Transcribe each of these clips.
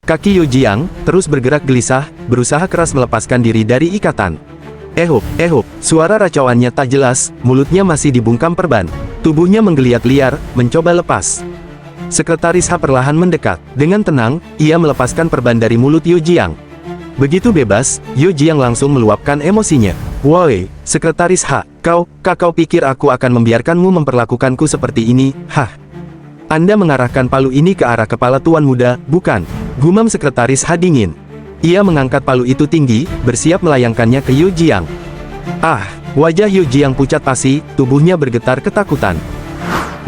Kaki Yu Jiang terus bergerak gelisah, berusaha keras melepaskan diri dari ikatan. Ehup, suara racauannya tak jelas, mulutnya masih dibungkam perban. Tubuhnya menggeliat liar, mencoba lepas. Sekretaris H perlahan mendekat. Dengan tenang, ia melepaskan perban dari mulut Yu Jiang. Begitu bebas, Yu Jiang langsung meluapkan emosinya. "Woi, Sekretaris H, kau pikir aku akan membiarkanmu memperlakukanku seperti ini, hah? Anda mengarahkan palu ini ke arah kepala Tuan Muda, bukan?" Gumam Sekretaris H dingin. Ia mengangkat palu itu tinggi, bersiap melayangkannya ke Yu Jiang. Wajah Yu Jiang pucat pasi, tubuhnya bergetar ketakutan.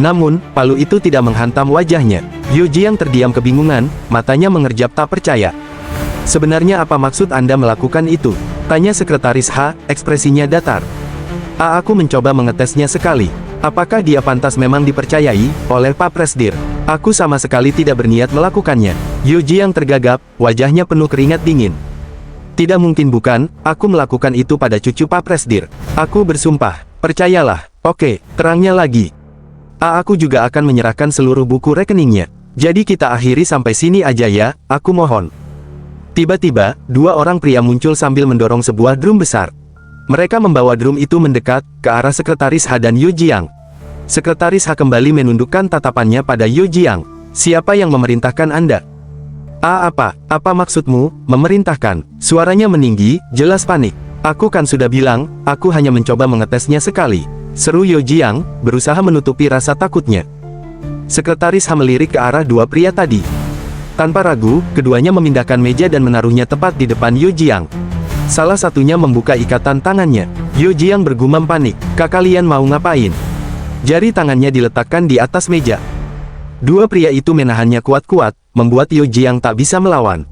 Namun, palu itu tidak menghantam wajahnya. Yu Jiang terdiam kebingungan, matanya mengerjap tak percaya. "Sebenarnya apa maksud Anda melakukan itu?" tanya Sekretaris H, ekspresinya datar. Aku mencoba mengetesnya sekali. Apakah dia pantas memang dipercayai oleh Pak Presdir? Aku sama sekali tidak berniat melakukannya. Yu Jiang tergagap, wajahnya penuh keringat dingin. "Tidak mungkin bukan, aku melakukan itu pada cucu Pak Presdir. Aku bersumpah, percayalah." "Oke, terangnya lagi." Aku juga akan menyerahkan seluruh buku rekeningnya. Jadi kita akhiri sampai sini aja ya, aku mohon. Tiba-tiba, dua orang pria muncul sambil mendorong sebuah drum besar. Mereka membawa drum itu mendekat ke arah Sekretaris H dan Yu Jiang. Sekretaris H kembali menundukkan tatapannya pada Yu Jiang. "Siapa yang memerintahkan Anda?" Apa maksudmu, memerintahkan?" Suaranya meninggi, jelas panik. "Aku kan sudah bilang, aku hanya mencoba mengetesnya sekali," seru Yu Jiang, berusaha menutupi rasa takutnya. Sekretaris H melirik ke arah dua pria tadi. Tanpa ragu, keduanya memindahkan meja dan menaruhnya tepat di depan Yu Jiang. Salah satunya membuka ikatan tangannya. Yu Jiang bergumam panik, "Kalian mau ngapain?" Jari tangannya diletakkan di atas meja. Dua pria itu menahannya kuat-kuat, membuat Yu Jiang tak bisa melawan.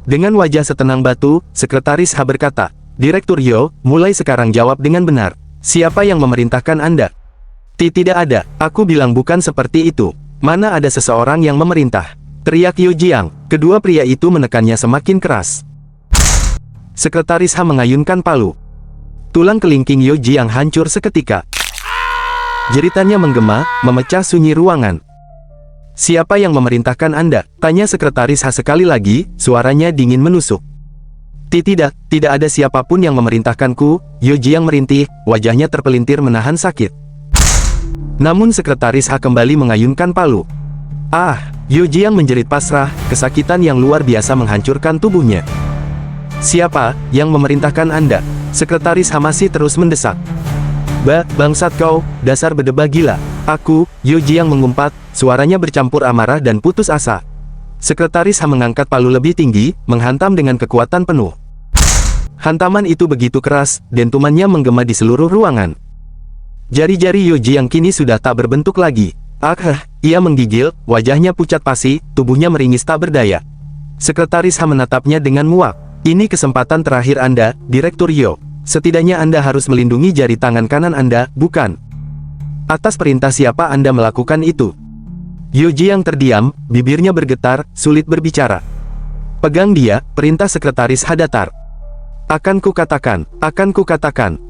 Dengan wajah setenang batu, Sekretaris H berkata, "Direktur Yo, mulai sekarang jawab dengan benar. Siapa yang memerintahkan Anda?" Tidak ada, aku bilang bukan seperti itu. Mana ada seseorang yang memerintah?" teriak Yu Jiang. Kedua pria itu menekannya semakin keras. Sekretaris H mengayunkan palu. Tulang kelingking Yu Jiang hancur seketika. Jeritannya menggema, memecah sunyi ruangan. "Siapa yang memerintahkan Anda?" tanya Sekretaris H sekali lagi, suaranya dingin menusuk. Tidak ada siapapun yang memerintahkanku," Yu Jiang merintih, wajahnya terpelintir menahan sakit. Namun Sekretaris H kembali mengayunkan palu. Yu Jiang menjerit pasrah, kesakitan yang luar biasa menghancurkan tubuhnya. "Siapa yang memerintahkan Anda?" Sekretaris H masih terus mendesak. Bangsat kau, dasar berdebah gila. Aku," Yu Jiang mengumpat, suaranya bercampur amarah dan putus asa. Sekretaris H mengangkat palu lebih tinggi, menghantam dengan kekuatan penuh. Hantaman itu begitu keras, dentumannya menggema di seluruh ruangan. Jari-jari Yu Jiang kini sudah tak berbentuk lagi. Ia menggigil, wajahnya pucat pasi, tubuhnya meringis tak berdaya. Sekretaris H menatapnya dengan muak. "Ini kesempatan terakhir Anda, Direktur Yo. Setidaknya Anda harus melindungi jari tangan kanan Anda, bukan? Atas perintah siapa Anda melakukan itu?" Yu Jiang terdiam, bibirnya bergetar, sulit berbicara. "Pegang dia," perintah Sekretaris H datar. Akan ku katakan,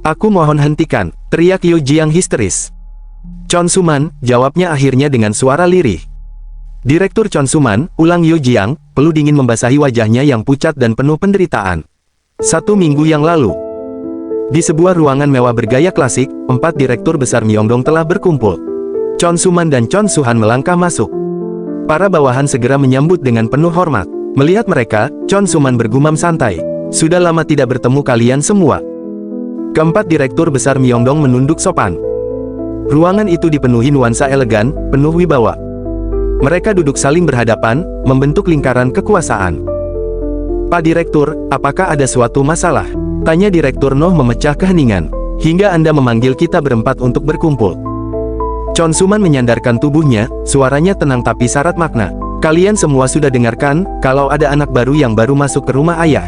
aku mohon hentikan," teriak Yu Jiang histeris. "Chon Suman," jawabnya akhirnya dengan suara lirih. "Direktur Chon Suman," ulang Yu Jiang, peluh dingin membasahi wajahnya yang pucat dan penuh penderitaan. 1 minggu yang lalu, di sebuah ruangan mewah bergaya klasik, 4 direktur besar Myeongdong telah berkumpul. Chon Suman dan Chon Suhan melangkah masuk. Para bawahan segera menyambut dengan penuh hormat. Melihat mereka, Chon Suman bergumam santai, "Sudah lama tidak bertemu kalian semua." Keempat direktur besar Myeongdong menunduk sopan. Ruangan itu dipenuhi nuansa elegan, penuh wibawa. Mereka duduk saling berhadapan, membentuk lingkaran kekuasaan. "Pak Direktur, apakah ada suatu masalah?" tanya Direktur Noh memecah keheningan. "Hingga Anda memanggil kita berempat untuk berkumpul." Chon Suman menyandarkan tubuhnya, suaranya tenang tapi syarat makna. "Kalian semua sudah dengarkan, kalau ada anak baru yang baru masuk ke rumah ayah.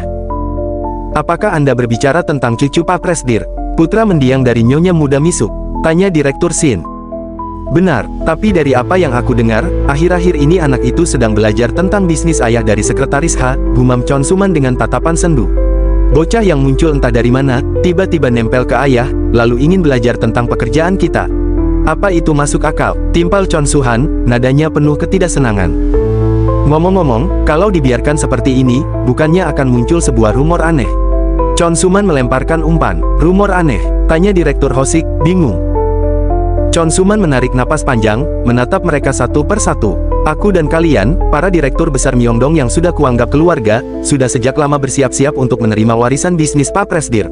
Apakah Anda berbicara tentang cucu Pak Presdir, putra mendiang dari Nyonya Muda Misuk?" tanya Direktur Shin. "Benar, tapi dari apa yang aku dengar, akhir-akhir ini anak itu sedang belajar tentang bisnis ayah dari Sekretaris H," gumam Chon Suman dengan tatapan sendu. "Bocah yang muncul entah dari mana, tiba-tiba nempel ke ayah, lalu ingin belajar tentang pekerjaan kita. Apa itu masuk akal?" timpal Chon Suhan, nadanya penuh ketidaksenangan. Ngomong-ngomong, kalau dibiarkan seperti ini, bukannya akan muncul sebuah rumor aneh. Chon Suman melemparkan umpan. Rumor aneh? Tanya Direktur Hosik, bingung. Chon Suman menarik napas panjang, menatap mereka satu persatu. Aku dan kalian, para direktur besar Myeongdong yang sudah kuanggap keluarga, sudah sejak lama bersiap-siap untuk menerima warisan bisnis Pak Presdir.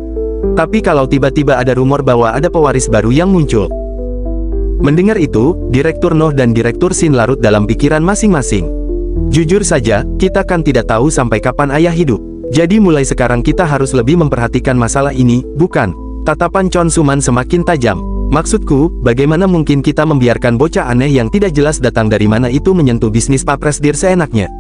Tapi kalau tiba-tiba ada rumor bahwa ada pewaris baru yang muncul. Mendengar itu, Direktur Noh dan Direktur Shin larut dalam pikiran masing-masing. Jujur saja, kita kan tidak tahu sampai kapan ayah hidup. Jadi mulai sekarang kita harus lebih memperhatikan masalah ini, bukan? Tatapan Chon Suman semakin tajam. Maksudku, bagaimana mungkin kita membiarkan bocah aneh yang tidak jelas datang dari mana itu menyentuh bisnis Pak Presdir seenaknya?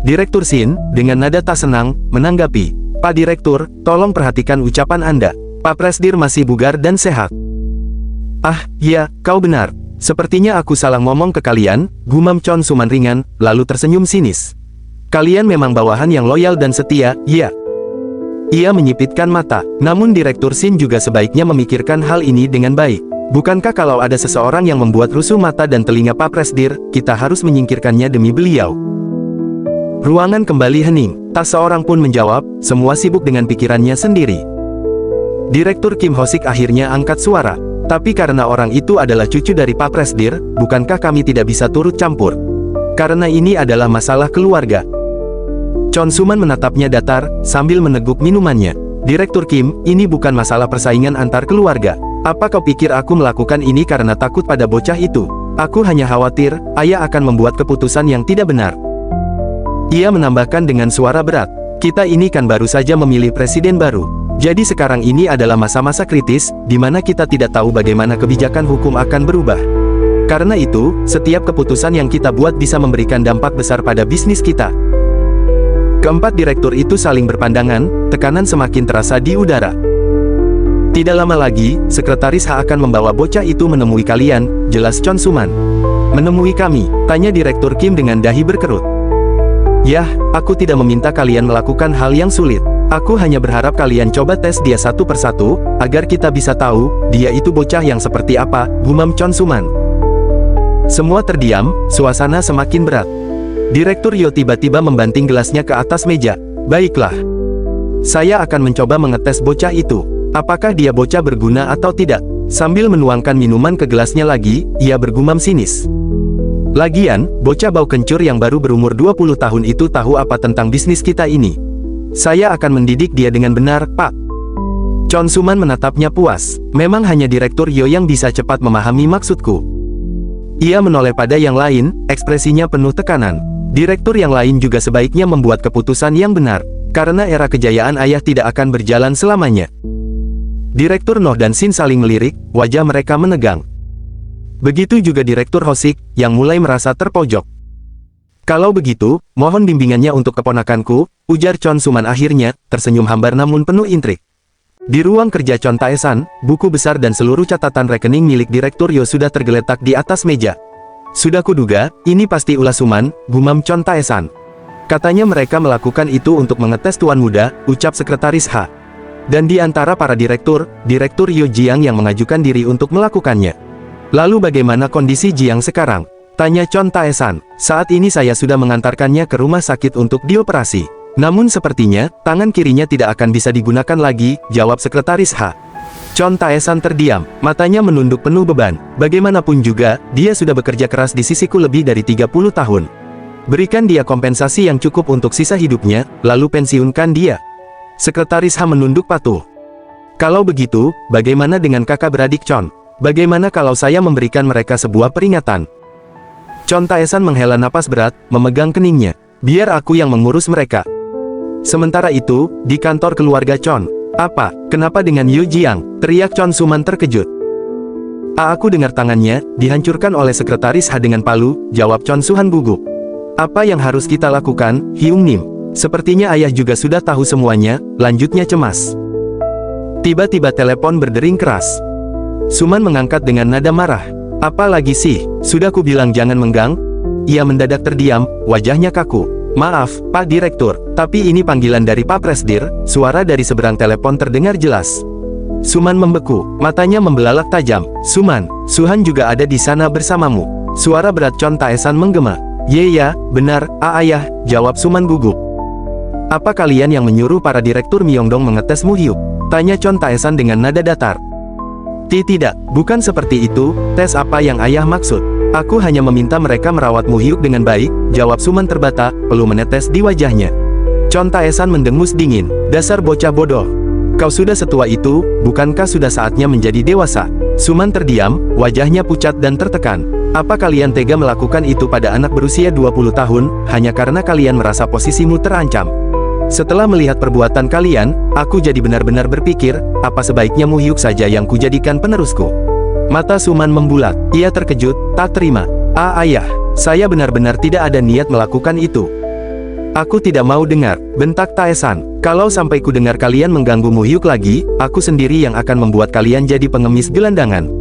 Direktur Shin, dengan nada tak senang, menanggapi. Pak Direktur, tolong perhatikan ucapan Anda. Pak Presdir masih bugar dan sehat. Ah, iya, kau benar. Sepertinya aku salah ngomong ke kalian, gumam Chon Suman ringan, lalu tersenyum sinis. Kalian memang bawahan yang loyal dan setia, iya. Ia menyipitkan mata, namun Direktur Shin juga sebaiknya memikirkan hal ini dengan baik. Bukankah kalau ada seseorang yang membuat rusuh mata dan telinga Pak Presdir, kita harus menyingkirkannya demi beliau? Ruangan kembali hening, tak seorang pun menjawab, semua sibuk dengan pikirannya sendiri. Direktur Kim Hosik akhirnya angkat suara. Tapi karena orang itu adalah cucu dari Pak Presdir, bukankah kami tidak bisa turut campur? Karena ini adalah masalah keluarga. Chon Suman menatapnya datar, sambil meneguk minumannya. Direktur Kim, ini bukan masalah persaingan antar keluarga. Apa kau pikir aku melakukan ini karena takut pada bocah itu? Aku hanya khawatir, ayah akan membuat keputusan yang tidak benar. Ia menambahkan dengan suara berat. Kita ini kan baru saja memilih presiden baru. Jadi sekarang ini adalah masa-masa kritis, di mana kita tidak tahu bagaimana kebijakan hukum akan berubah. Karena itu, setiap keputusan yang kita buat bisa memberikan dampak besar pada bisnis kita. Keempat direktur itu saling berpandangan, tekanan semakin terasa di udara. Tidak lama lagi, Sekretaris H akan membawa bocah itu menemui kalian, jelas Chon Suman. Menemui kami, tanya Direktur Kim dengan dahi berkerut. Yah, aku tidak meminta kalian melakukan hal yang sulit. Aku hanya berharap kalian coba tes dia satu persatu, agar kita bisa tahu, dia itu bocah yang seperti apa, gumam Chon Suman. Semua terdiam, suasana semakin berat. Direktur Yo tiba-tiba membanting gelasnya ke atas meja. Baiklah. Saya akan mencoba mengetes bocah itu. Apakah dia bocah berguna atau tidak? Sambil menuangkan minuman ke gelasnya lagi, ia bergumam sinis. Lagian, bocah bau kencur yang baru berumur 20 tahun itu tahu apa tentang bisnis kita ini. Saya akan mendidik dia dengan benar, Pak. Chon Suman menatapnya puas. Memang hanya Direktur Yo yang bisa cepat memahami maksudku. Ia menoleh pada yang lain, ekspresinya penuh tekanan. Direktur yang lain juga sebaiknya membuat keputusan yang benar, karena era kejayaan ayah tidak akan berjalan selamanya. Direktur Noh dan Shin saling melirik, wajah mereka menegang. Begitu juga Direktur Hosik, yang mulai merasa terpojok. Kalau begitu, mohon bimbingannya untuk keponakanku, ujar Chon Suman akhirnya, tersenyum hambar namun penuh intrik. Di ruang kerja Chon Taesan, buku besar dan seluruh catatan rekening milik Direktur Yo sudah tergeletak di atas meja. Sudah kuduga, ini pasti ulah Suman, gumam Chon Taesan. Katanya mereka melakukan itu untuk mengetes tuan muda, ucap Sekretaris H. Dan di antara para direktur, Direktur Yo Jiang yang mengajukan diri untuk melakukannya. Lalu bagaimana kondisi Jiang sekarang? Tanya Chon Taesan. Saat ini saya sudah mengantarkannya ke rumah sakit untuk dioperasi. Namun sepertinya, tangan kirinya tidak akan bisa digunakan lagi, jawab Sekretaris H. Chon Taesan terdiam, matanya menunduk penuh beban. Bagaimanapun juga, dia sudah bekerja keras di sisiku lebih dari 30 tahun. Berikan dia kompensasi yang cukup untuk sisa hidupnya, lalu pensiunkan dia. Sekretaris H menunduk patuh. Kalau begitu, bagaimana dengan kakak beradik Chon? Bagaimana kalau saya memberikan mereka sebuah peringatan? Chon Taesan menghela napas berat, memegang keningnya. Biar aku yang mengurus mereka. Sementara itu, di kantor keluarga Chon. Apa? Kenapa dengan Yo Jiang? Teriak Chon Suman terkejut. Aku dengar tangannya, dihancurkan oleh Sekretaris H dengan palu, jawab Chon Suhan gugup. Apa yang harus kita lakukan, Hyung Nim? Sepertinya ayah juga sudah tahu semuanya, lanjutnya cemas. Tiba-tiba telepon berdering keras. Suman mengangkat dengan nada marah. Apa lagi sih? Sudah ku bilang jangan menggang. Ia mendadak terdiam, wajahnya kaku. Maaf, Pak Direktur, tapi ini panggilan dari Pak Presdir. Suara dari seberang telepon terdengar jelas. Suman membeku, matanya membelalak tajam. Suman, Suhan juga ada di sana bersamamu. Suara berat Chon Taesan menggema. Ya, benar, ayah, jawab Suman gugup. Apa kalian yang menyuruh para direktur Myeongdong mengetes Mu Hyuk? Tanya Chon Taesan dengan nada datar. Tidak, bukan seperti itu, tes apa yang ayah maksud. Aku hanya meminta mereka merawat Mu Hyuk dengan baik, jawab Suman terbata, peluh menetes di wajahnya. Chon Taesan mendengus dingin, dasar bocah bodoh. Kau sudah setua itu, bukankah sudah saatnya menjadi dewasa? Suman terdiam, wajahnya pucat dan tertekan. Apa kalian tega melakukan itu pada anak berusia 20 tahun, hanya karena kalian merasa posisimu terancam? Setelah melihat perbuatan kalian, aku jadi benar-benar berpikir, apa sebaiknya Mu Hyuk saja yang kujadikan penerusku. Mata Suman membulat, ia terkejut, tak terima. Ayah, saya benar-benar tidak ada niat melakukan itu. Aku tidak mau dengar, bentak Taesan. Kalau sampai ku dengar kalian mengganggu Mu Hyuk lagi, aku sendiri yang akan membuat kalian jadi pengemis gelandangan.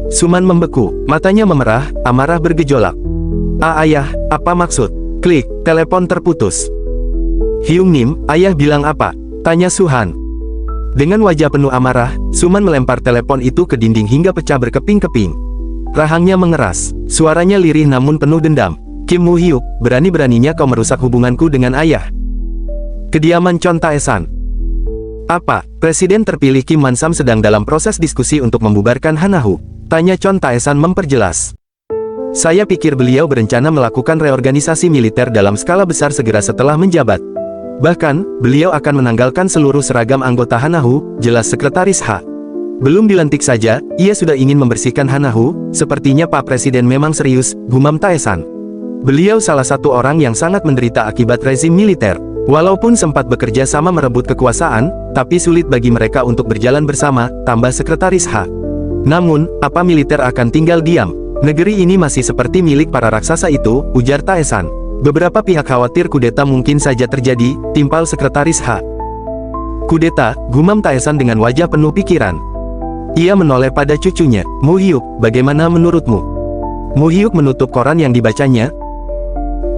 Suman membeku, matanya memerah, amarah bergejolak. Ayah, apa maksud? Klik, telepon terputus. Hyung Nim, ayah bilang apa? Tanya Suhan. Dengan wajah penuh amarah, Suman melempar telepon itu ke dinding hingga pecah berkeping-keping. Rahangnya mengeras, suaranya lirih namun penuh dendam. Kim Mu Hyuk, berani-beraninya kau merusak hubunganku dengan ayah. Kediaman Chon Taesan. Apa, Presiden terpilih Kim Man-sam sedang dalam proses diskusi untuk membubarkan Hanahu? Tanya Chon Taesan memperjelas. Saya pikir beliau berencana melakukan reorganisasi militer dalam skala besar segera setelah menjabat. Bahkan, beliau akan menanggalkan seluruh seragam anggota Hanahu, jelas Sekretaris H. Belum dilantik saja, ia sudah ingin membersihkan Hanahu, sepertinya Pak Presiden memang serius, gumam Taesan. Beliau salah satu orang yang sangat menderita akibat rezim militer. Walaupun sempat bekerja sama merebut kekuasaan, tapi sulit bagi mereka untuk berjalan bersama, tambah Sekretaris H. Namun, apa militer akan tinggal diam? Negeri ini masih seperti milik para raksasa itu, ujar Taesan. Beberapa pihak khawatir kudeta mungkin saja terjadi, timpal Sekretaris H. Kudeta, gumam Taesan dengan wajah penuh pikiran. Ia menoleh pada cucunya, Mu Hyuk, bagaimana menurutmu? Mu Hyuk menutup koran yang dibacanya,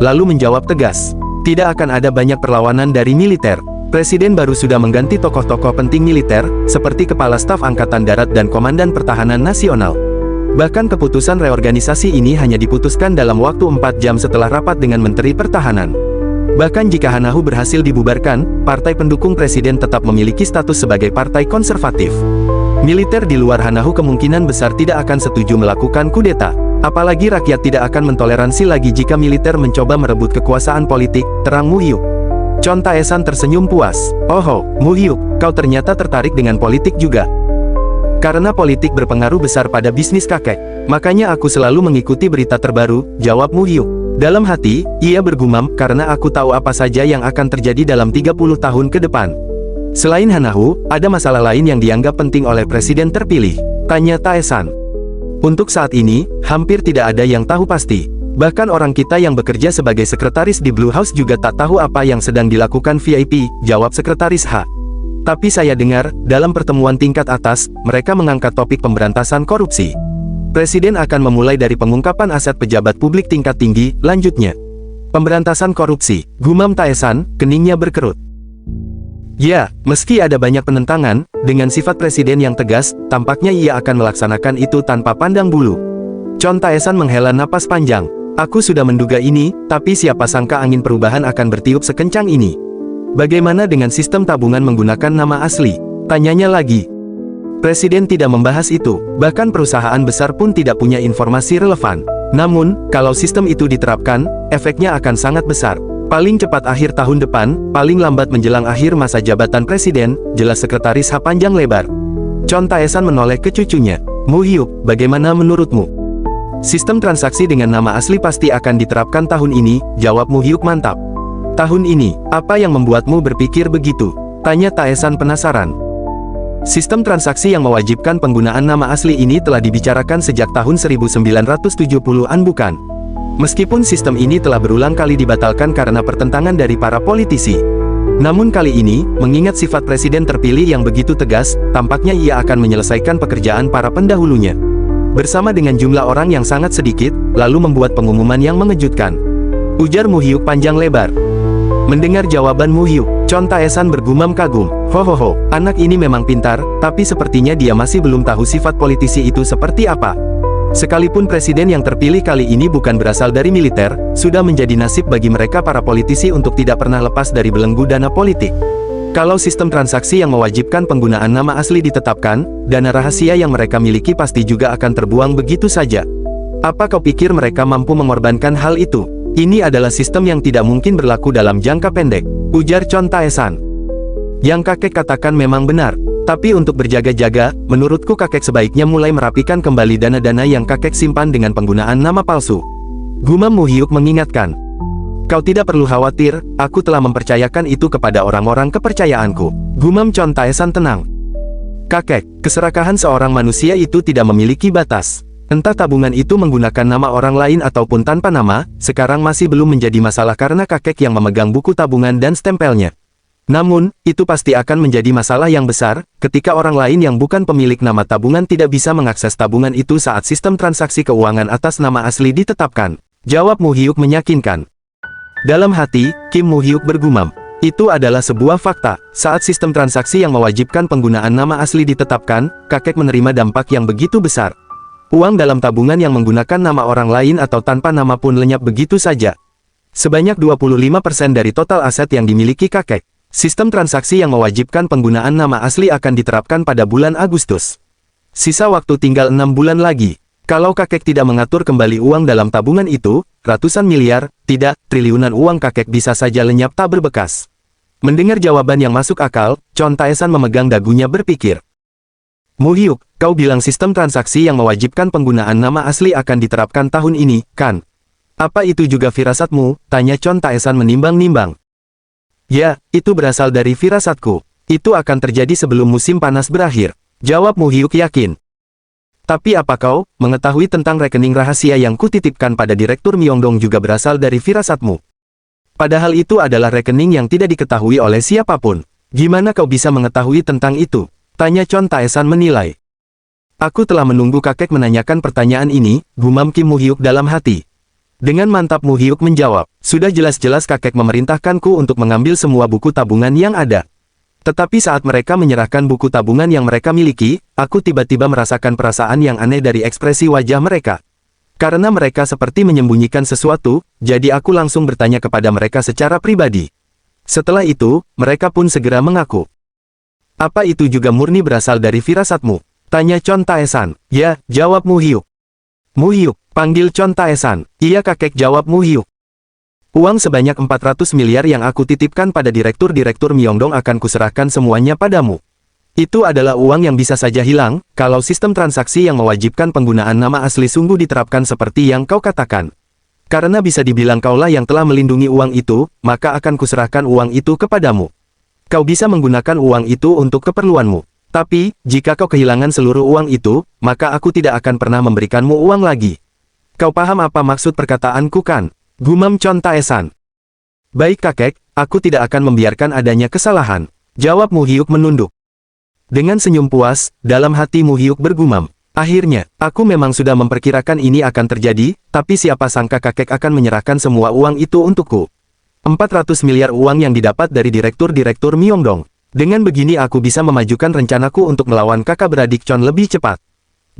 lalu menjawab tegas, tidak akan ada banyak perlawanan dari militer. Presiden baru sudah mengganti tokoh-tokoh penting militer, seperti Kepala Staf Angkatan Darat dan Komandan Pertahanan Nasional. Bahkan keputusan reorganisasi ini hanya diputuskan dalam waktu 4 jam setelah rapat dengan Menteri Pertahanan. Bahkan jika Hanahu berhasil dibubarkan, partai pendukung Presiden tetap memiliki status sebagai partai konservatif. Militer di luar Hanahu kemungkinan besar tidak akan setuju melakukan kudeta. Apalagi rakyat tidak akan mentoleransi lagi jika militer mencoba merebut kekuasaan politik, terang Mu Hyuk. Chon Taesan tersenyum puas. Oh, Mu Hyuk, kau ternyata tertarik dengan politik juga. Karena politik berpengaruh besar pada bisnis kakek, makanya aku selalu mengikuti berita terbaru, jawab Mu Hyuk. Dalam hati, ia bergumam, karena aku tahu apa saja yang akan terjadi dalam 30 tahun ke depan. Selain Hanahu, ada masalah lain yang dianggap penting oleh Presiden terpilih, tanya Taesan. Untuk saat ini, hampir tidak ada yang tahu pasti. Bahkan orang kita yang bekerja sebagai sekretaris di Blue House juga tak tahu apa yang sedang dilakukan VIP, jawab Sekretaris H. Tapi saya dengar, dalam pertemuan tingkat atas, mereka mengangkat topik pemberantasan korupsi. Presiden akan memulai dari pengungkapan aset pejabat publik tingkat tinggi, lanjutnya. Pemberantasan korupsi, gumam Taesan, keningnya berkerut. Ya, meski ada banyak penentangan, dengan sifat Presiden yang tegas, tampaknya ia akan melaksanakan itu tanpa pandang bulu. Chon Taesan menghela napas panjang. Aku sudah menduga ini, tapi siapa sangka angin perubahan akan bertiup sekencang ini. Bagaimana dengan sistem tabungan menggunakan nama asli? Tanyanya lagi. Presiden tidak membahas itu, bahkan perusahaan besar pun tidak punya informasi relevan. Namun, kalau sistem itu diterapkan, efeknya akan sangat besar. Paling cepat akhir tahun depan, paling lambat menjelang akhir masa jabatan Presiden, jelas Sekretaris H panjang lebar. Chon Taesan menoleh ke cucunya. Mu Hyuk, bagaimana menurutmu? Sistem transaksi dengan nama asli pasti akan diterapkan tahun ini, jawab Mu Hyuk mantap. Tahun ini, apa yang membuatmu berpikir begitu? Tanya Taesan penasaran. Sistem transaksi yang mewajibkan penggunaan nama asli ini telah dibicarakan sejak tahun 1970-an bukan? Meskipun sistem ini telah berulang kali dibatalkan karena pertentangan dari para politisi. Namun kali ini, mengingat sifat Presiden terpilih yang begitu tegas, tampaknya ia akan menyelesaikan pekerjaan para pendahulunya. Bersama dengan jumlah orang yang sangat sedikit, lalu membuat pengumuman yang mengejutkan. Ujar Mu Hyuk panjang lebar. Mendengar jawaban Mu Hyuk, Chon Taesan bergumam kagum. Hohoho, anak ini memang pintar, tapi sepertinya dia masih belum tahu sifat politisi itu seperti apa. Sekalipun presiden yang terpilih kali ini bukan berasal dari militer, sudah menjadi nasib bagi mereka para politisi untuk tidak pernah lepas dari belenggu dana politik. Kalau sistem transaksi yang mewajibkan penggunaan nama asli ditetapkan, dana rahasia yang mereka miliki pasti juga akan terbuang begitu saja. Apa kau pikir mereka mampu mengorbankan hal itu? Ini adalah sistem yang tidak mungkin berlaku dalam jangka pendek, ujar Chon Tae-san. Yang kakek katakan memang benar. Tapi untuk berjaga-jaga, menurutku kakek sebaiknya mulai merapikan kembali dana-dana yang kakek simpan dengan penggunaan nama palsu. Gumam Mu Hyuk mengingatkan. Kau tidak perlu khawatir, aku telah mempercayakan itu kepada orang-orang kepercayaanku. Gumam Chon Tae-san tenang. Kakek, keserakahan seorang manusia itu tidak memiliki batas. Entah tabungan itu menggunakan nama orang lain ataupun tanpa nama, sekarang masih belum menjadi masalah karena kakek yang memegang buku tabungan dan stempelnya. Namun, itu pasti akan menjadi masalah yang besar, ketika orang lain yang bukan pemilik nama tabungan tidak bisa mengakses tabungan itu saat sistem transaksi keuangan atas nama asli ditetapkan. Jawab Mu Hyuk meyakinkan. Dalam hati, Kim Mu Hyuk bergumam. Itu adalah sebuah fakta, saat sistem transaksi yang mewajibkan penggunaan nama asli ditetapkan, kakek menerima dampak yang begitu besar. Uang dalam tabungan yang menggunakan nama orang lain atau tanpa nama pun lenyap begitu saja. Sebanyak 25% dari total aset yang dimiliki kakek. Sistem transaksi yang mewajibkan penggunaan nama asli akan diterapkan pada bulan Agustus. Sisa waktu tinggal 6 bulan lagi. Kalau kakek tidak mengatur kembali uang dalam tabungan itu, ratusan miliar, tidak, triliunan uang kakek bisa saja lenyap tak berbekas. Mendengar jawaban yang masuk akal, Chon Tae-san memegang dagunya berpikir. Mu Hyuk, kau bilang sistem transaksi yang mewajibkan penggunaan nama asli akan diterapkan tahun ini, kan? Apa itu juga firasatmu? Tanya Chon Tae-san menimbang-nimbang. Ya, itu berasal dari firasatku. Itu akan terjadi sebelum musim panas berakhir. Jawab Mu Hyuk yakin. Tapi apa kau mengetahui tentang rekening rahasia yang kutitipkan pada Direktur Myeongdong juga berasal dari firasatmu? Padahal itu adalah rekening yang tidak diketahui oleh siapapun. Gimana kau bisa mengetahui tentang itu? Tanya Chon Tae-san menilai. Aku telah menunggu kakek menanyakan pertanyaan ini, gumam Kim Mu Hyuk dalam hati. Dengan mantap Mu Hyuk menjawab, sudah jelas-jelas kakek memerintahkanku untuk mengambil semua buku tabungan yang ada. Tetapi saat mereka menyerahkan buku tabungan yang mereka miliki, aku tiba-tiba merasakan perasaan yang aneh dari ekspresi wajah mereka. Karena mereka seperti menyembunyikan sesuatu, jadi aku langsung bertanya kepada mereka secara pribadi. Setelah itu, mereka pun segera mengaku. Apa itu juga murni berasal dari firasatmu? Tanya Chon Tae-san. Ya, jawab Mu Hyuk. Mu Hyuk, panggil Chon Tae-san. Iya kakek, jawab Mu Hyuk. Uang sebanyak 400 miliar yang aku titipkan pada direktur-direktur Myeongdong akan kuserahkan semuanya padamu. Itu adalah uang yang bisa saja hilang, kalau sistem transaksi yang mewajibkan penggunaan nama asli sungguh diterapkan seperti yang kau katakan. Karena bisa dibilang kaulah yang telah melindungi uang itu, maka akan kuserahkan uang itu kepadamu. Kau bisa menggunakan uang itu untuk keperluanmu. Tapi, jika kau kehilangan seluruh uang itu, maka aku tidak akan pernah memberikanmu uang lagi. Kau paham apa maksud perkataanku kan? Gumam Chon Tae-san. Baik kakek, aku tidak akan membiarkan adanya kesalahan. Jawab Mu Hyuk menunduk. Dengan senyum puas, dalam hati Mu Hyuk bergumam. Akhirnya, aku memang sudah memperkirakan ini akan terjadi, tapi siapa sangka kakek akan menyerahkan semua uang itu untukku. 400 miliar uang yang didapat dari direktur-direktur Myeongdong. Dengan begini aku bisa memajukan rencanaku untuk melawan kakak beradik Chon lebih cepat.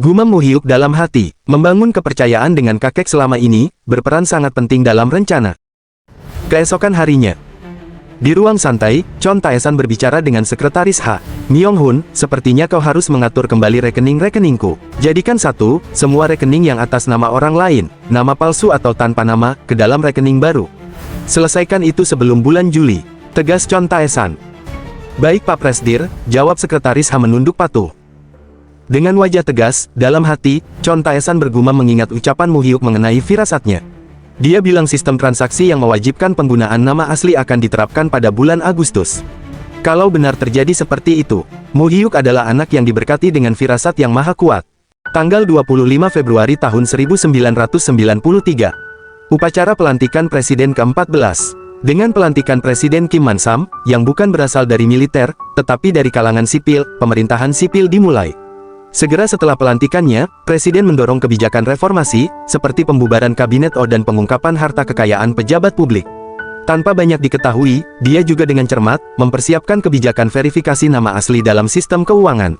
Gumam Mu Hyuk dalam hati, membangun kepercayaan dengan kakek selama ini, berperan sangat penting dalam rencana. Keesokan harinya, di ruang santai, Chon Tae-san berbicara dengan sekretaris H. Myung-hun, sepertinya kau harus mengatur kembali rekening-rekeningku. Jadikan satu, semua rekening yang atas nama orang lain, nama palsu atau tanpa nama, ke dalam rekening baru. Selesaikan itu sebelum bulan Juli, tegas Chon Tae-san. Baik Pak Presdir, jawab sekretaris H menunduk patuh. Dengan wajah tegas, dalam hati, Chon Tae-san bergumam mengingat ucapan Mu Hyuk mengenai firasatnya. Dia bilang sistem transaksi yang mewajibkan penggunaan nama asli akan diterapkan pada bulan Agustus. Kalau benar terjadi seperti itu, Mu Hyuk adalah anak yang diberkati dengan firasat yang maha kuat. Tanggal 25 Februari tahun 1993. Upacara pelantikan Presiden ke-14. Dengan pelantikan Presiden Kim Man-sam, yang bukan berasal dari militer, tetapi dari kalangan sipil, pemerintahan sipil dimulai. Segera setelah pelantikannya, Presiden mendorong kebijakan reformasi, seperti pembubaran Kabinet O dan pengungkapan harta kekayaan pejabat publik. Tanpa banyak diketahui, dia juga dengan cermat, mempersiapkan kebijakan verifikasi nama asli dalam sistem keuangan.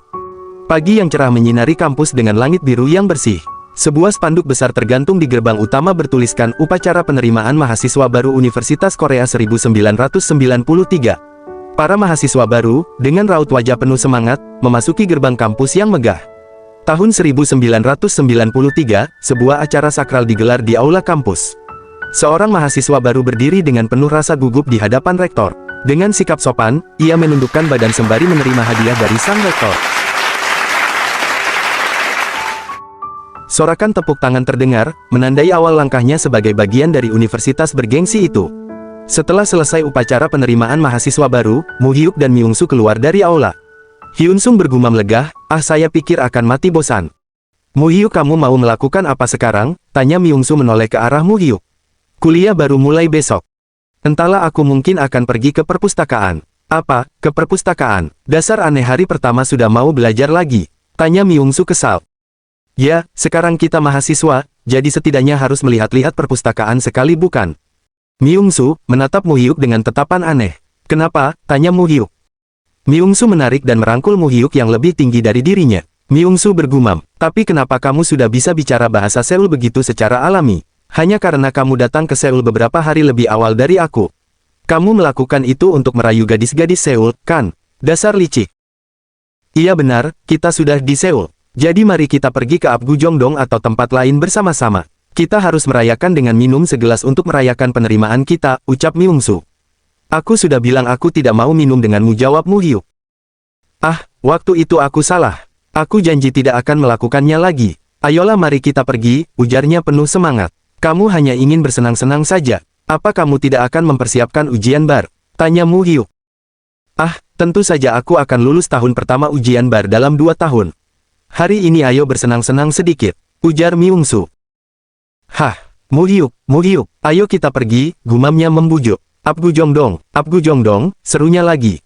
Pagi yang cerah menyinari kampus dengan langit biru yang bersih. Sebuah spanduk besar tergantung di gerbang utama bertuliskan Upacara Penerimaan Mahasiswa Baru Universitas Korea 1993. Para mahasiswa baru, dengan raut wajah penuh semangat, memasuki gerbang kampus yang megah. Tahun 1993, sebuah acara sakral digelar di aula kampus. Seorang mahasiswa baru berdiri dengan penuh rasa gugup di hadapan rektor. Dengan sikap sopan, ia menundukkan badan sembari menerima hadiah dari sang rektor. Sorakan tepuk tangan terdengar, menandai awal langkahnya sebagai bagian dari universitas bergengsi itu. Setelah selesai upacara penerimaan mahasiswa baru, Mu Hyuk dan Myung-soo keluar dari aula. Hyun-sung bergumam lega, saya pikir akan mati bosan. Mu Hyuk, kamu mau melakukan apa sekarang? Tanya Myung-soo menoleh ke arah Mu Hyuk. Kuliah baru mulai besok. Entahlah, aku mungkin akan pergi ke perpustakaan. Apa, ke perpustakaan? Dasar aneh, hari pertama sudah mau belajar lagi. Tanya Myung-soo kesal. Ya, sekarang kita mahasiswa, jadi setidaknya harus melihat-lihat perpustakaan sekali bukan? Myung-soo menatap Mu Hyuk dengan tatapan aneh. Kenapa? Tanya Mu Hyuk. Myung-soo menarik dan merangkul Mu Hyuk yang lebih tinggi dari dirinya. Myung-soo bergumam, tapi kenapa kamu sudah bisa bicara bahasa Seoul begitu secara alami? Hanya karena kamu datang ke Seoul beberapa hari lebih awal dari aku. Kamu melakukan itu untuk merayu gadis-gadis Seoul, kan? Dasar licik. Iya benar, kita sudah di Seoul. Jadi mari kita pergi ke Apgujeongdong atau tempat lain bersama-sama. Kita harus merayakan dengan minum segelas untuk merayakan penerimaan kita, ucap Myung-soo. Aku sudah bilang aku tidak mau minum denganmu, jawab Mu Hyuk. Waktu itu aku salah. Aku janji tidak akan melakukannya lagi. Ayolah mari kita pergi, ujarnya penuh semangat. Kamu hanya ingin bersenang-senang saja. Apa kamu tidak akan mempersiapkan ujian bar? Tanya Mu Hyuk. Tentu saja aku akan lulus tahun pertama ujian bar dalam 2 tahun. Hari ini ayo bersenang-senang sedikit, ujar Myung-soo. Mu Hyuk, ayo kita pergi, gumamnya membujuk. Apgujeongdong, serunya lagi.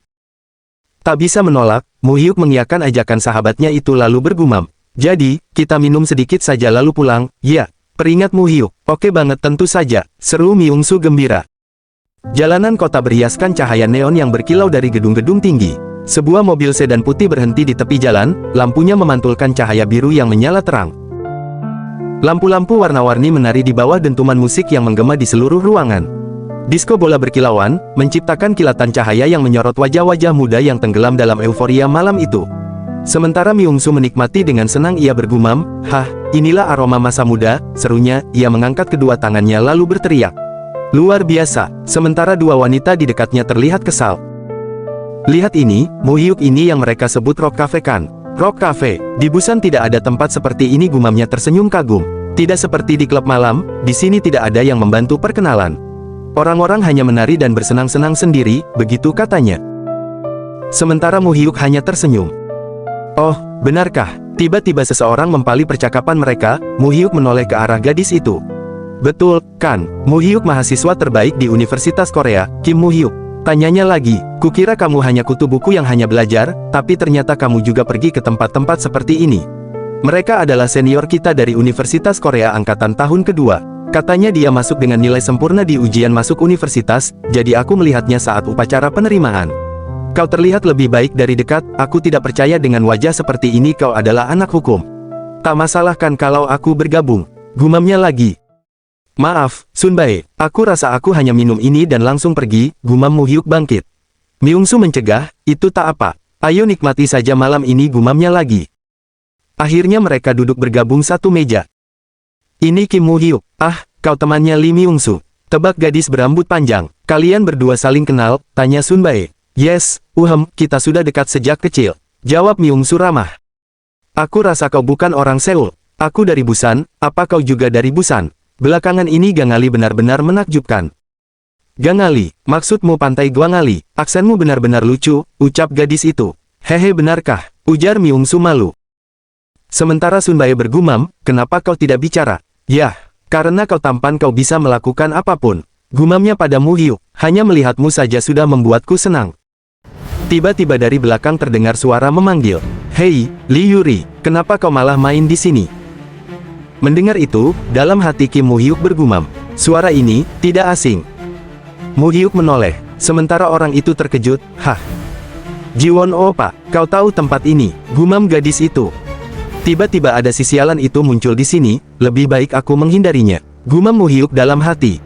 Tak bisa menolak, Mu Hyuk mengiyakan ajakan sahabatnya itu lalu bergumam. Jadi, kita minum sedikit saja lalu pulang, ya, peringat Mu Hyuk. Oke banget tentu saja, seru Myung-soo gembira. Jalanan kota berhiaskan cahaya neon yang berkilau dari gedung-gedung tinggi. Sebuah mobil sedan putih berhenti di tepi jalan, lampunya memantulkan cahaya biru yang menyala terang. Lampu-lampu warna-warni menari di bawah dentuman musik yang menggema di seluruh ruangan. Disko bola berkilauan, menciptakan kilatan cahaya yang menyorot wajah-wajah muda yang tenggelam dalam euforia malam itu. Sementara Myung-soo menikmati dengan senang, ia bergumam, inilah aroma masa muda, serunya, ia mengangkat kedua tangannya lalu berteriak. Luar biasa, sementara dua wanita di dekatnya terlihat kesal. Lihat ini, Mu Hyuk, ini yang mereka sebut Rock Cafe kan? Rock Cafe, di Busan tidak ada tempat seperti ini, gumamnya tersenyum kagum. Tidak seperti di klub malam, di sini tidak ada yang membantu perkenalan. Orang-orang hanya menari dan bersenang-senang sendiri, begitu katanya. Sementara Mu Hyuk hanya tersenyum. Oh, benarkah? Tiba-tiba seseorang mempali percakapan mereka, Mu Hyuk menoleh ke arah gadis itu. Betul, kan? Mu Hyuk mahasiswa terbaik di Universitas Korea, Kim Mu Hyuk. Tanyanya lagi, kukira kamu hanya kutu buku yang hanya belajar, tapi ternyata kamu juga pergi ke tempat-tempat seperti ini. Mereka adalah senior kita dari Universitas Korea angkatan tahun kedua. Katanya dia masuk dengan nilai sempurna di ujian masuk universitas, jadi aku melihatnya saat upacara penerimaan. Kau terlihat lebih baik dari dekat, aku tidak percaya dengan wajah seperti ini kau adalah anak hukum. Tak masalah kan kalau aku bergabung, gumamnya lagi. Maaf, Sunbae, aku rasa aku hanya minum ini dan langsung pergi, gumam Mu Hyuk bangkit. Myung-soo mencegah, itu tak apa, ayo nikmati saja malam ini, gumamnya lagi. Akhirnya mereka duduk bergabung satu meja. Ini Kim Mu Hyuk, kau temannya Lee Myung-soo. Tebak gadis berambut panjang, kalian berdua saling kenal, tanya Sunbae. Yes, kita sudah dekat sejak kecil, jawab Myung-soo ramah. Aku rasa kau bukan orang Seoul, aku dari Busan, apa kau juga dari Busan? Belakangan ini Gangali benar-benar menakjubkan. Gangali, maksudmu pantai Gwangali, aksenmu benar-benar lucu, ucap gadis itu. Hehe, benarkah? Ujar Myung-soo malu. Sementara Sunbae bergumam, kenapa kau tidak bicara? Yah, karena kau tampan kau bisa melakukan apapun. Gumamnya pada Mu Hyuk, hanya melihatmu saja sudah membuatku senang. Tiba-tiba dari belakang terdengar suara memanggil. Hei, Lee Yuri, kenapa kau malah main di sini? Mendengar itu, dalam hati Kim Mu Hyuk bergumam, suara ini tidak asing. Mu Hyuk menoleh, sementara orang itu terkejut. Jiwon Oppa, kau tahu tempat ini, gumam gadis itu. Tiba-tiba ada si sialan itu muncul di sini, lebih baik aku menghindarinya. Gumam Mu Hyuk dalam hati.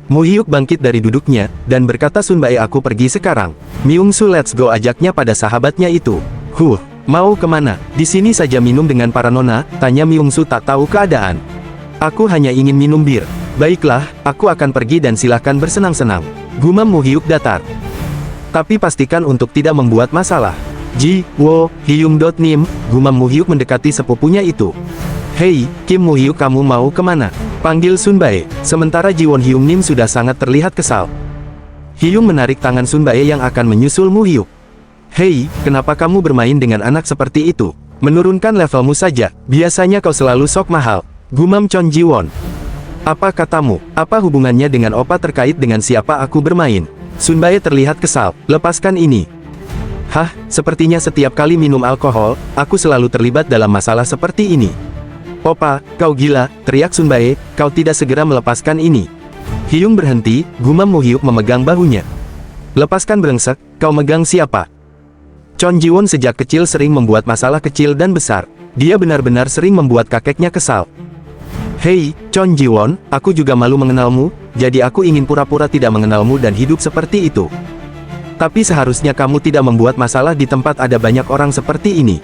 Mu Hyuk bangkit dari duduknya, dan berkata, Sun Bae, aku pergi sekarang. Myung-su, let's go, ajaknya pada sahabatnya itu. Mau kemana? Di sini saja minum dengan para nona, tanya Myung-su tak tahu keadaan. Aku hanya ingin minum bir. Baiklah, aku akan pergi dan silahkan bersenang-senang. Gumam Mu Hyuk datar. Tapi pastikan untuk tidak membuat masalah. Ji, Wo, Hyung.nim, gumam Mu Hyuk mendekati sepupunya itu. Hei, Kim Mu Hyuk, kamu mau kemana? Panggil Sun Bae. Sementara Ji Won Hyung-nim sudah sangat terlihat kesal. Hyung menarik tangan Sun Bae yang akan menyusul Mu Hyuk. Hei, kenapa kamu bermain dengan anak seperti itu? Menurunkan levelmu saja, biasanya kau selalu sok mahal. Gumam Chon Ji Won. Apa katamu? Apa hubungannya dengan opa terkait dengan siapa aku bermain? Sun Bae terlihat kesal. Lepaskan ini. Hah, sepertinya setiap kali minum alkohol, aku selalu terlibat dalam masalah seperti ini. Opa, kau gila, teriak Sun Bae, kau tidak segera melepaskan ini. Hyung berhenti, gumam Mu Hyuk memegang bahunya. Lepaskan brengsek, kau megang siapa? Chon Ji Won sejak kecil sering membuat masalah kecil dan besar. Dia benar-benar sering membuat kakeknya kesal. Hei, Chon Ji Won, aku juga malu mengenalmu, jadi aku ingin pura-pura tidak mengenalmu dan hidup seperti itu. Tapi seharusnya kamu tidak membuat masalah di tempat ada banyak orang seperti ini.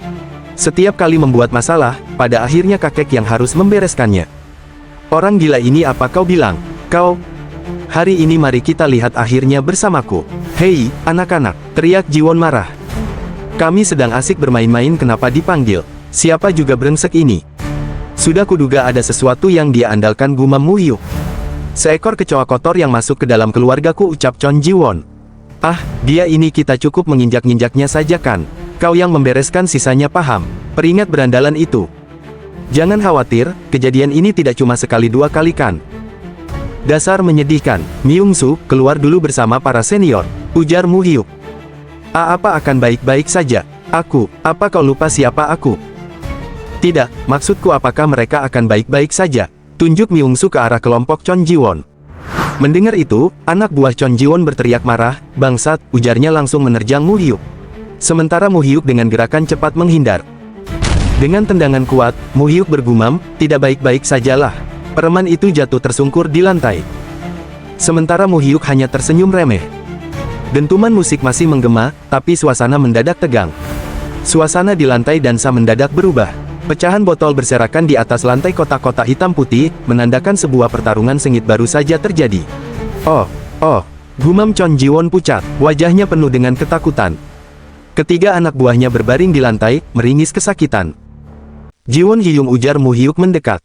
Setiap kali membuat masalah, pada akhirnya kakek yang harus membereskannya. Orang gila ini, apa kau bilang? Kau? Hari ini mari kita lihat akhirnya bersamaku. Hei, anak-anak, teriak Ji Won marah. Kami sedang asik bermain-main, kenapa dipanggil? Siapa juga brengsek ini? Sudah kuduga ada sesuatu yang dia andalkan, gumam Mu Hyuk. Seekor kecoa kotor yang masuk ke dalam keluargaku, ucap Chon Ji Won. Ah, dia ini, kita cukup menginjak-injaknya saja kan? Kau yang membereskan sisanya, paham? Peringat berandalan itu. Jangan khawatir, kejadian ini tidak cuma sekali dua kali kan? Dasar menyedihkan. Myung-su, keluar dulu bersama para senior, ujar Mu Hyuk. Apa akan baik-baik saja? Apa kau lupa siapa aku? Tidak, maksudku apakah mereka akan baik-baik saja? Tunjuk Myung-su ke arah kelompok Chon Ji Won. Mendengar itu, anak buah Chon Ji Won berteriak marah, bangsat, ujarnya langsung menerjang Mu Hyuk. Sementara Mu Hyuk dengan gerakan cepat menghindar. Dengan tendangan kuat, Mu Hyuk bergumam, tidak baik-baik sajalah. Preman itu jatuh tersungkur di lantai. Sementara Mu Hyuk hanya tersenyum remeh. Dentuman musik masih menggema, tapi suasana mendadak tegang. Suasana di lantai dansa mendadak berubah. Pecahan botol berserakan di atas lantai kotak-kotak hitam putih, menandakan sebuah pertarungan sengit baru saja terjadi. Oh, gumam Chon Ji Won pucat, wajahnya penuh dengan ketakutan. Ketiga anak buahnya berbaring di lantai, meringis kesakitan. Ji Won Hyung, ujar Mu Hyuk mendekat.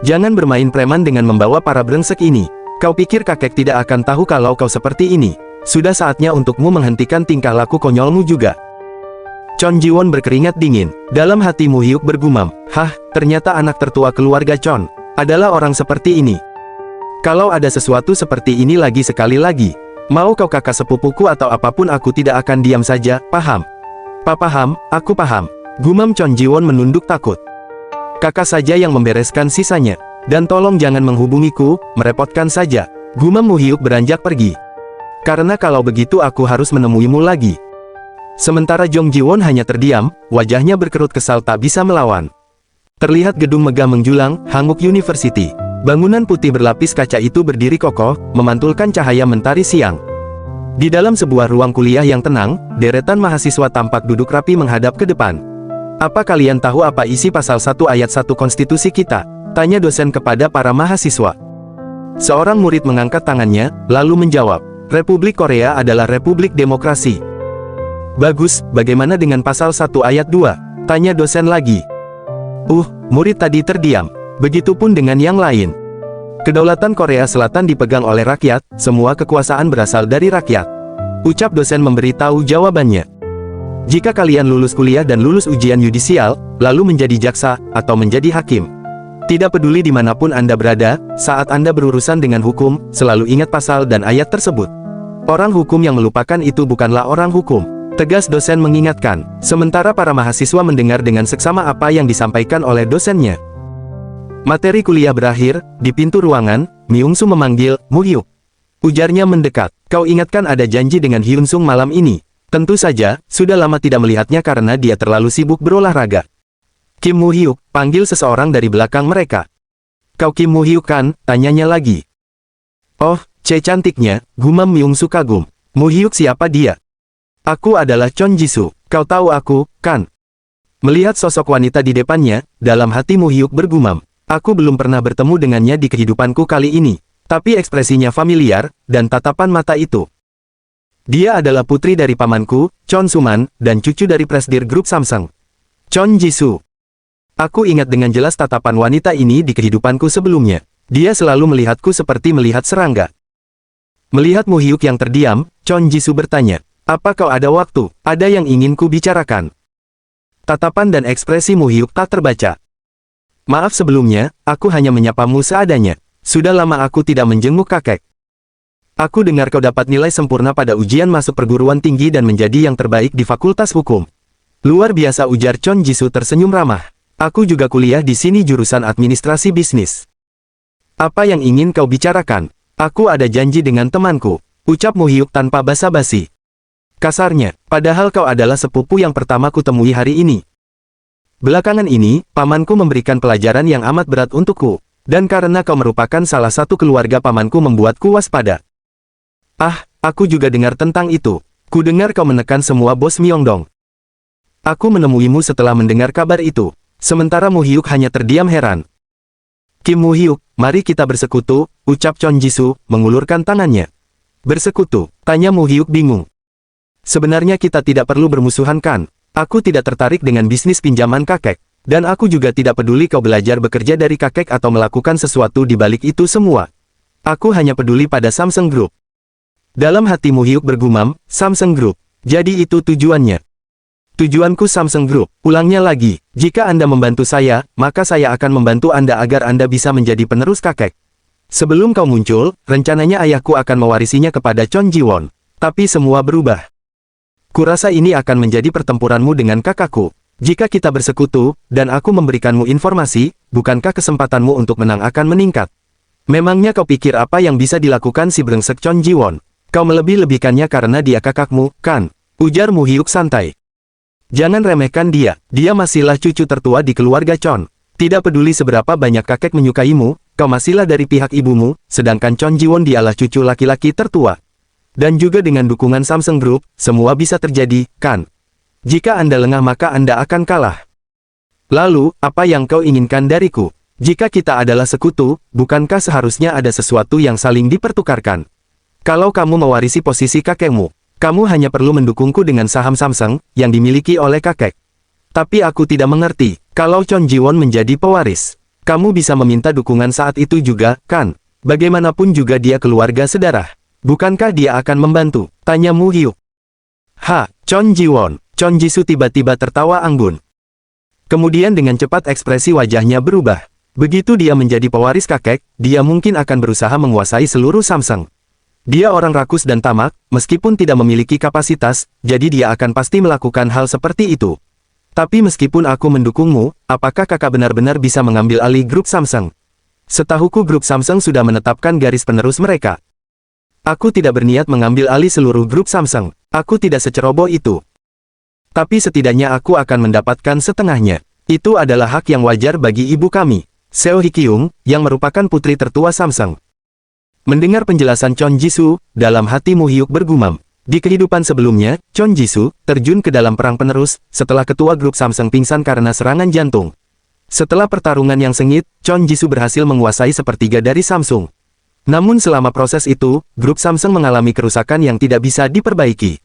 Jangan bermain preman dengan membawa para brengsek ini. Kau pikir kakek tidak akan tahu kalau kau seperti ini? Sudah saatnya untukmu menghentikan tingkah laku konyolmu juga. Chon Ji Won berkeringat dingin. Dalam hati Mu Hyuk bergumam, hah, ternyata anak tertua keluarga Chon adalah orang seperti ini. Kalau ada sesuatu seperti ini lagi sekali lagi, mau kau kakak sepupuku atau apapun, aku tidak akan diam saja, paham? Paham, aku paham. Gumam Chon Ji Won menunduk takut. Kakak saja yang membereskan sisanya. Dan tolong jangan menghubungiku, merepotkan saja. Gumam Mu Hyuk beranjak pergi. Karena kalau begitu aku harus menemuimu lagi. Sementara Jong Ji Won hanya terdiam, wajahnya berkerut kesal tak bisa melawan. Terlihat gedung megah menjulang, Hanguk University. Bangunan putih berlapis kaca itu berdiri kokoh, memantulkan cahaya mentari siang. Di dalam sebuah ruang kuliah yang tenang, deretan mahasiswa tampak duduk rapi menghadap ke depan. Apa kalian tahu apa isi pasal 1 ayat 1 konstitusi kita? Tanya dosen kepada para mahasiswa. Seorang murid mengangkat tangannya, lalu menjawab, Republik Korea adalah Republik Demokrasi. Bagus, bagaimana dengan pasal 1 ayat 2? Tanya dosen lagi. Murid tadi terdiam. Begitupun dengan yang lain. Kedaulatan Korea Selatan dipegang oleh rakyat, semua kekuasaan berasal dari rakyat. Ucap dosen memberitahu jawabannya. Jika kalian lulus kuliah dan lulus ujian yudisial, lalu menjadi jaksa, atau menjadi hakim. Tidak peduli dimanapun Anda berada, saat Anda berurusan dengan hukum, selalu ingat pasal dan ayat tersebut. Orang hukum yang melupakan itu bukanlah orang hukum. Tegas dosen mengingatkan, sementara para mahasiswa mendengar dengan seksama apa yang disampaikan oleh dosennya. Materi kuliah berakhir, di pintu ruangan, Myung-su memanggil, Mu Hyuk. Ujarnya mendekat, kau ingatkan ada janji dengan Hyun-sung malam ini. Tentu saja, sudah lama tidak melihatnya karena dia terlalu sibuk berolahraga. Kim Mu-hyuk, panggil seseorang dari belakang mereka. Kau Kim Mu-hyuk kan? Tanyanya lagi. Oh, cantiknya, gumam Myung-su kagum. Mu-hyuk siapa dia? Aku adalah Chon Ji-soo, kau tahu aku, kan? Melihat sosok wanita di depannya, dalam hati Mu-hyuk bergumam. Aku belum pernah bertemu dengannya di kehidupanku kali ini. Tapi ekspresinya familiar, dan tatapan mata itu. Dia adalah putri dari pamanku, Chon Suman, dan cucu dari presidir grup Samsung. Chon Ji-soo. Aku ingat dengan jelas tatapan wanita ini di kehidupanku sebelumnya. Dia selalu melihatku seperti melihat serangga. Melihat Mu-hyuk yang terdiam, Chon Ji-soo bertanya, apa kau ada waktu? Ada yang ingin ku bicarakan. Tatapan dan ekspresi Mu-hyuk tak terbaca. Maaf sebelumnya, aku hanya menyapamu seadanya. Sudah lama aku tidak menjenguk kakek. Aku dengar kau dapat nilai sempurna pada ujian masuk perguruan tinggi dan menjadi yang terbaik di Fakultas Hukum. Luar biasa, ujar Chon Ji-soo tersenyum ramah. Aku juga kuliah di sini jurusan administrasi bisnis. Apa yang ingin kau bicarakan? Aku ada janji dengan temanku, ucap Mu-hyuk tanpa basa-basi. Kasarnya, padahal kau adalah sepupu yang pertama kutemui hari ini. Belakangan ini, pamanku memberikan pelajaran yang amat berat untukku, dan karena kau merupakan salah satu keluarga pamanku membuatku waspada. Ah, aku juga dengar tentang itu. Ku dengar kau menekan semua bos Myeongdong. Aku menemuimu setelah mendengar kabar itu. Sementara Mu-hyuk hanya terdiam heran. Kim Mu-hyuk, mari kita bersekutu, ucap Chon Ji-soo, mengulurkan tangannya. Bersekutu, tanya Mu-hyuk bingung. Sebenarnya kita tidak perlu bermusuhan kan? Aku tidak tertarik dengan bisnis pinjaman kakek. Dan aku juga tidak peduli kau belajar bekerja dari kakek atau melakukan sesuatu di balik itu semua. Aku hanya peduli pada Samsung Group. Dalam hati Mu-hyuk bergumam, Samsung Group. Jadi itu tujuannya. Tujuanku Samsung Group, ulangnya lagi, jika Anda membantu saya, maka saya akan membantu Anda agar Anda bisa menjadi penerus kakek. Sebelum kau muncul, rencananya ayahku akan mewarisinya kepada Chon Ji-won. Tapi semua berubah. Kurasa ini akan menjadi pertempuranmu dengan kakakku. Jika kita bersekutu, dan aku memberikanmu informasi, bukankah kesempatanmu untuk menang akan meningkat? Memangnya kau pikir apa yang bisa dilakukan si brengsek Chon Ji-won? Kau melebih-lebihkannya karena dia kakakmu, kan? Ujar Mu-hyuk santai. Jangan remehkan dia, dia masihlah cucu tertua di keluarga Chon. Tidak peduli seberapa banyak kakek menyukaimu, kau masihlah dari pihak ibumu, sedangkan Chon Ji-won dialah cucu laki-laki tertua. Dan juga dengan dukungan Samsung Group, semua bisa terjadi, kan? Jika Anda lengah maka Anda akan kalah. Lalu, apa yang kau inginkan dariku? Jika kita adalah sekutu, bukankah seharusnya ada sesuatu yang saling dipertukarkan? Kalau kamu mewarisi posisi kakekmu, kamu hanya perlu mendukungku dengan saham Samsung, yang dimiliki oleh kakek. Tapi aku tidak mengerti, kalau Chon Ji-won menjadi pewaris. Kamu bisa meminta dukungan saat itu juga, kan? Bagaimanapun juga dia keluarga sedarah. Bukankah dia akan membantu? Tanya Mu-hyuk. Chon Ji-won. Chon Ji-soo tiba-tiba tertawa anggun. Kemudian dengan cepat ekspresi wajahnya berubah. Begitu dia menjadi pewaris kakek, dia mungkin akan berusaha menguasai seluruh Samsung. Dia orang rakus dan tamak, meskipun tidak memiliki kapasitas, jadi dia akan pasti melakukan hal seperti itu. Tapi meskipun aku mendukungmu, apakah kakak benar-benar bisa mengambil alih grup Samsung? Setahuku grup Samsung sudah menetapkan garis penerus mereka. Aku tidak berniat mengambil alih seluruh grup Samsung. Aku tidak seceroboh itu. Tapi setidaknya aku akan mendapatkan setengahnya. Itu adalah hak yang wajar bagi ibu kami, Seo Hye-kyung, yang merupakan putri tertua Samsung. Mendengar penjelasan Chon Ji-soo, dalam hati Mu-hyuk bergumam. Di kehidupan sebelumnya, Chon Ji-soo terjun ke dalam perang penerus, setelah ketua grup Samsung pingsan karena serangan jantung. Setelah pertarungan yang sengit, Chon Ji-soo berhasil menguasai sepertiga dari Samsung. Namun selama proses itu, grup Samsung mengalami kerusakan yang tidak bisa diperbaiki.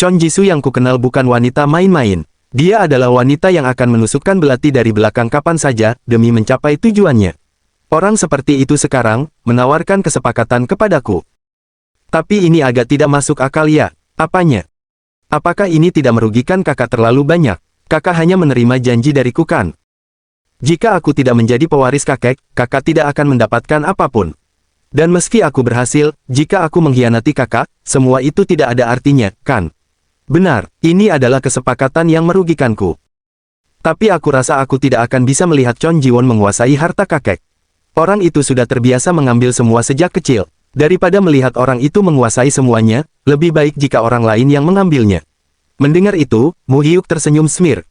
Chon Ji-soo yang kukenal bukan wanita main-main. Dia adalah wanita yang akan menusukkan belati dari belakang kapan saja, demi mencapai tujuannya. Orang seperti itu sekarang, menawarkan kesepakatan kepadaku. Tapi ini agak tidak masuk akal ya. Apanya? Apakah ini tidak merugikan kakak terlalu banyak? Kakak hanya menerima janji dariku kan? Jika aku tidak menjadi pewaris kakek, kakak tidak akan mendapatkan apapun. Dan meski aku berhasil, jika aku mengkhianati kakak, semua itu tidak ada artinya, kan? Benar, ini adalah kesepakatan yang merugikanku. Tapi aku rasa aku tidak akan bisa melihat Chon Ji-won menguasai harta kakek. Orang itu sudah terbiasa mengambil semua sejak kecil. Daripada melihat orang itu menguasai semuanya, lebih baik jika orang lain yang mengambilnya. Mendengar itu, Mu-hyuk tersenyum smir.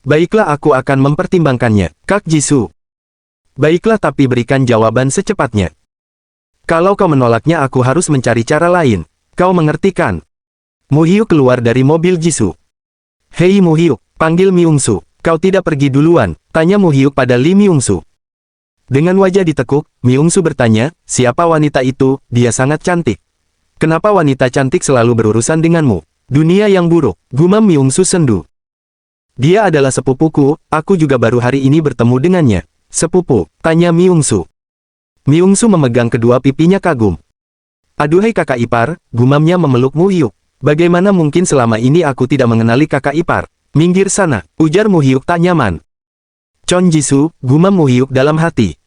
Baiklah, aku akan mempertimbangkannya, Kak Jisoo. Baiklah, tapi berikan jawaban secepatnya. Kalau kau menolaknya, aku harus mencari cara lain. Kau mengerti kan? Mu Hyuk keluar dari mobil Jisoo. Hei Mu Hyuk, panggil Myung-soo. Kau tidak pergi duluan, tanya Mu Hyuk pada Lee Myung-soo. Dengan wajah ditekuk, Myung-soo bertanya, siapa wanita itu? Dia sangat cantik. Kenapa wanita cantik selalu berurusan denganmu? Dunia yang buruk, gumam Myung-soo sendu. Dia adalah sepupuku, aku juga baru hari ini bertemu dengannya. Sepupu, tanya Myung-soo. Myung-soo memegang kedua pipinya kagum. Aduhai kakak ipar, gumamnya memeluk Mu Hyuk. Bagaimana mungkin selama ini aku tidak mengenali kakak ipar? Minggir sana, ujar Mu Hyuk tak nyaman. Chon Jisoo, gumam Mu Hyuk dalam hati.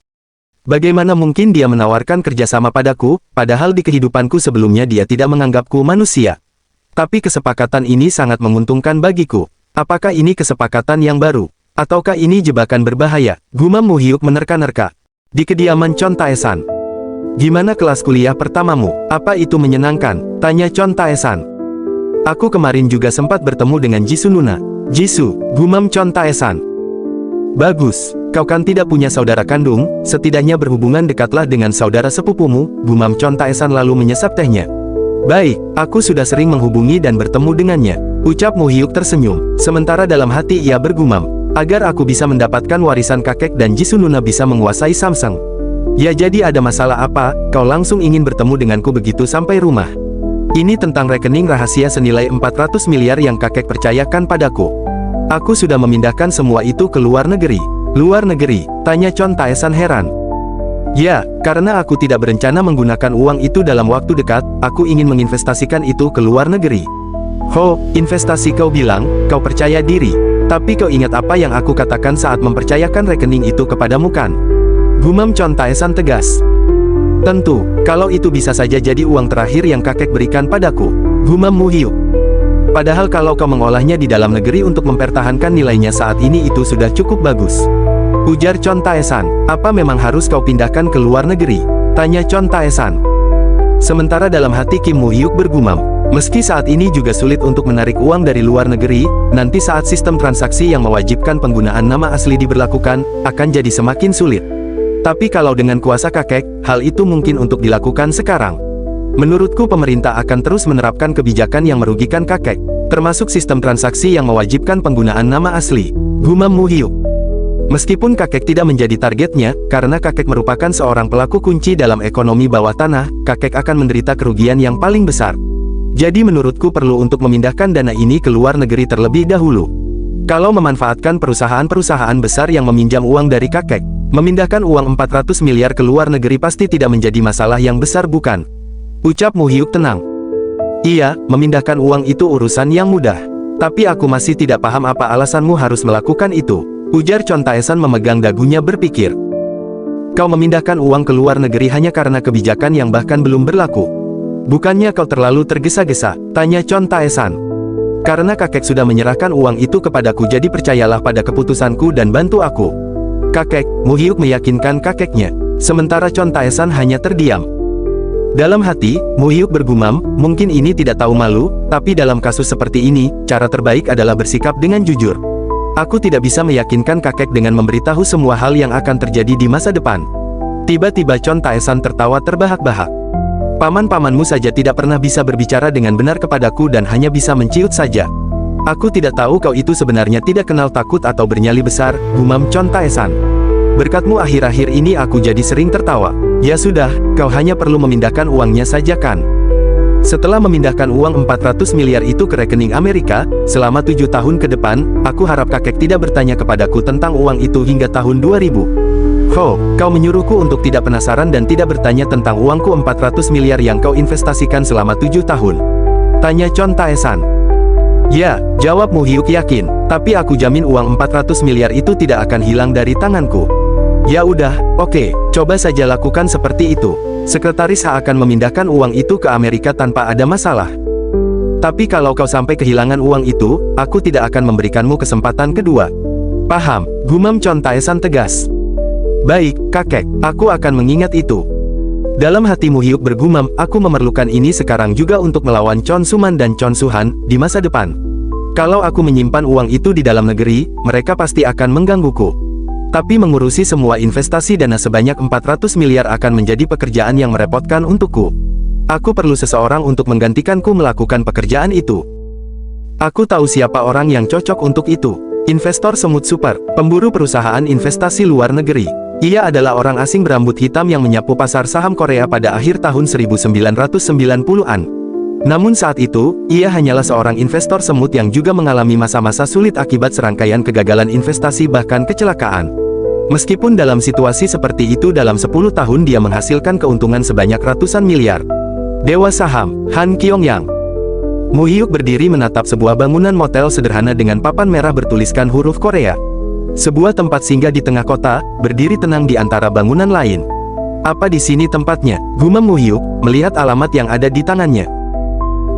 Bagaimana mungkin dia menawarkan kerjasama padaku, padahal di kehidupanku sebelumnya dia tidak menganggapku manusia. Tapi kesepakatan ini sangat menguntungkan bagiku. Apakah ini kesepakatan yang baru? Ataukah ini jebakan berbahaya? Gumam Mu Hyuk menerka-nerka. Di kediaman Chon Tae-san. Gimana kelas kuliah pertamamu? Apa itu menyenangkan? Tanya Chon Tae-san. Aku kemarin juga sempat bertemu dengan Jisoo Nuna. Jisoo, gumam Chon Tae-san. Bagus, kau kan tidak punya saudara kandung, setidaknya berhubungan dekatlah dengan saudara sepupumu, gumam Chon Tae-san lalu menyesap tehnya. Baik, aku sudah sering menghubungi dan bertemu dengannya, ucap Mu Hyuk tersenyum, sementara dalam hati ia bergumam, agar aku bisa mendapatkan warisan kakek dan Jisoo Nuna bisa menguasai Samsung. Ya jadi ada masalah apa, kau langsung ingin bertemu denganku begitu sampai rumah? Ini tentang rekening rahasia senilai 400 miliar yang kakek percayakan padaku. Aku sudah memindahkan semua itu ke luar negeri. Luar negeri? Tanya Chon Tae-san heran. Ya, karena aku tidak berencana menggunakan uang itu dalam waktu dekat, aku ingin menginvestasikan itu ke luar negeri. Ho, investasi kau bilang, kau percaya diri. Tapi kau ingat apa yang aku katakan saat mempercayakan rekening itu kepadamu kan? Gumam Chon Tae-san tegas. Tentu, kalau itu bisa saja jadi uang terakhir yang kakek berikan padaku. Gumam Mu Hyuk. Padahal kalau kau mengolahnya di dalam negeri untuk mempertahankan nilainya saat ini itu sudah cukup bagus. Ujar Chon Tae-san, apa memang harus kau pindahkan ke luar negeri? Tanya Chon Tae-san. Sementara dalam hati Kim Mu Hyuk bergumam, meski saat ini juga sulit untuk menarik uang dari luar negeri, nanti saat sistem transaksi yang mewajibkan penggunaan nama asli diberlakukan, akan jadi semakin sulit. Tapi kalau dengan kuasa kakek, hal itu mungkin untuk dilakukan sekarang. Menurutku pemerintah akan terus menerapkan kebijakan yang merugikan kakek, termasuk sistem transaksi yang mewajibkan penggunaan nama asli. Gumam Mu Hyuk. Meskipun kakek tidak menjadi targetnya, karena kakek merupakan seorang pelaku kunci dalam ekonomi bawah tanah, kakek akan menderita kerugian yang paling besar. Jadi menurutku perlu untuk memindahkan dana ini ke luar negeri terlebih dahulu. Kalau memanfaatkan perusahaan-perusahaan besar yang meminjam uang dari kakek, memindahkan uang 400 miliar ke luar negeri pasti tidak menjadi masalah yang besar bukan? Ucap Mu Hyuk tenang. Iya, memindahkan uang itu urusan yang mudah. Tapi aku masih tidak paham apa alasanmu harus melakukan itu. Ujar Chon Tae-san memegang dagunya berpikir. Kau memindahkan uang ke luar negeri hanya karena kebijakan yang bahkan belum berlaku. Bukannya kau terlalu tergesa-gesa? Tanya Chon Tae-san. Karena kakek sudah menyerahkan uang itu kepadaku, jadi percayalah pada keputusanku dan bantu aku. Kakek, Mu Hyuk meyakinkan kakeknya. Sementara Chon Tae-san hanya terdiam. Dalam hati, Mu Hyuk bergumam, mungkin ini tidak tahu malu, tapi dalam kasus seperti ini, cara terbaik adalah bersikap dengan jujur. Aku tidak bisa meyakinkan kakek dengan memberitahu semua hal yang akan terjadi di masa depan. Tiba-tiba Chon Tae-san tertawa terbahak-bahak. Paman-pamanmu saja tidak pernah bisa berbicara dengan benar kepadaku dan hanya bisa menciut saja. Aku tidak tahu kau itu sebenarnya tidak kenal takut atau bernyali besar, gumam Chon Tae-san. Berkatmu akhir-akhir ini aku jadi sering tertawa. Ya sudah, kau hanya perlu memindahkan uangnya saja kan? Setelah memindahkan uang 400 miliar itu ke rekening Amerika, selama 7 tahun ke depan, aku harap kakek tidak bertanya kepadaku tentang uang itu hingga tahun 2000. Ho, kau menyuruhku untuk tidak penasaran dan tidak bertanya tentang uangku 400 miliar yang kau investasikan selama 7 tahun. Tanya Chon Tae-san. Ya, jawab Mu Hyuk yakin, tapi aku jamin uang 400 miliar itu tidak akan hilang dari tanganku. Ya udah, oke, coba saja lakukan seperti itu. Sekretaris H akan memindahkan uang itu ke Amerika tanpa ada masalah. Tapi kalau kau sampai kehilangan uang itu, aku tidak akan memberikanmu kesempatan kedua. Paham? Gumam Chon Tae-san tegas. Baik, kakek, aku akan mengingat itu. Dalam hati Mu Hyuk bergumam, aku memerlukan ini sekarang juga untuk melawan Chon Suman dan Chon Suhan di masa depan. Kalau aku menyimpan uang itu di dalam negeri, mereka pasti akan menggangguku. Tapi mengurusi semua investasi dana sebanyak 400 miliar akan menjadi pekerjaan yang merepotkan untukku. Aku perlu seseorang untuk menggantikanku melakukan pekerjaan itu. Aku tahu siapa orang yang cocok untuk itu. Investor semut super, pemburu perusahaan investasi luar negeri. Ia adalah orang asing berambut hitam yang menyapu pasar saham Korea pada akhir tahun 1990-an. Namun saat itu, ia hanyalah seorang investor semut yang juga mengalami masa-masa sulit akibat serangkaian kegagalan investasi bahkan kecelakaan. Meskipun dalam situasi seperti itu dalam 10 tahun dia menghasilkan keuntungan sebanyak ratusan miliar. Dewa saham, Han Kyong-yang. Mu Hyuk berdiri menatap sebuah bangunan motel sederhana dengan papan merah bertuliskan huruf Korea. Sebuah tempat singgah di tengah kota, berdiri tenang di antara bangunan lain. Apa di sini tempatnya? Gumam Mu Hyuk, melihat alamat yang ada di tangannya.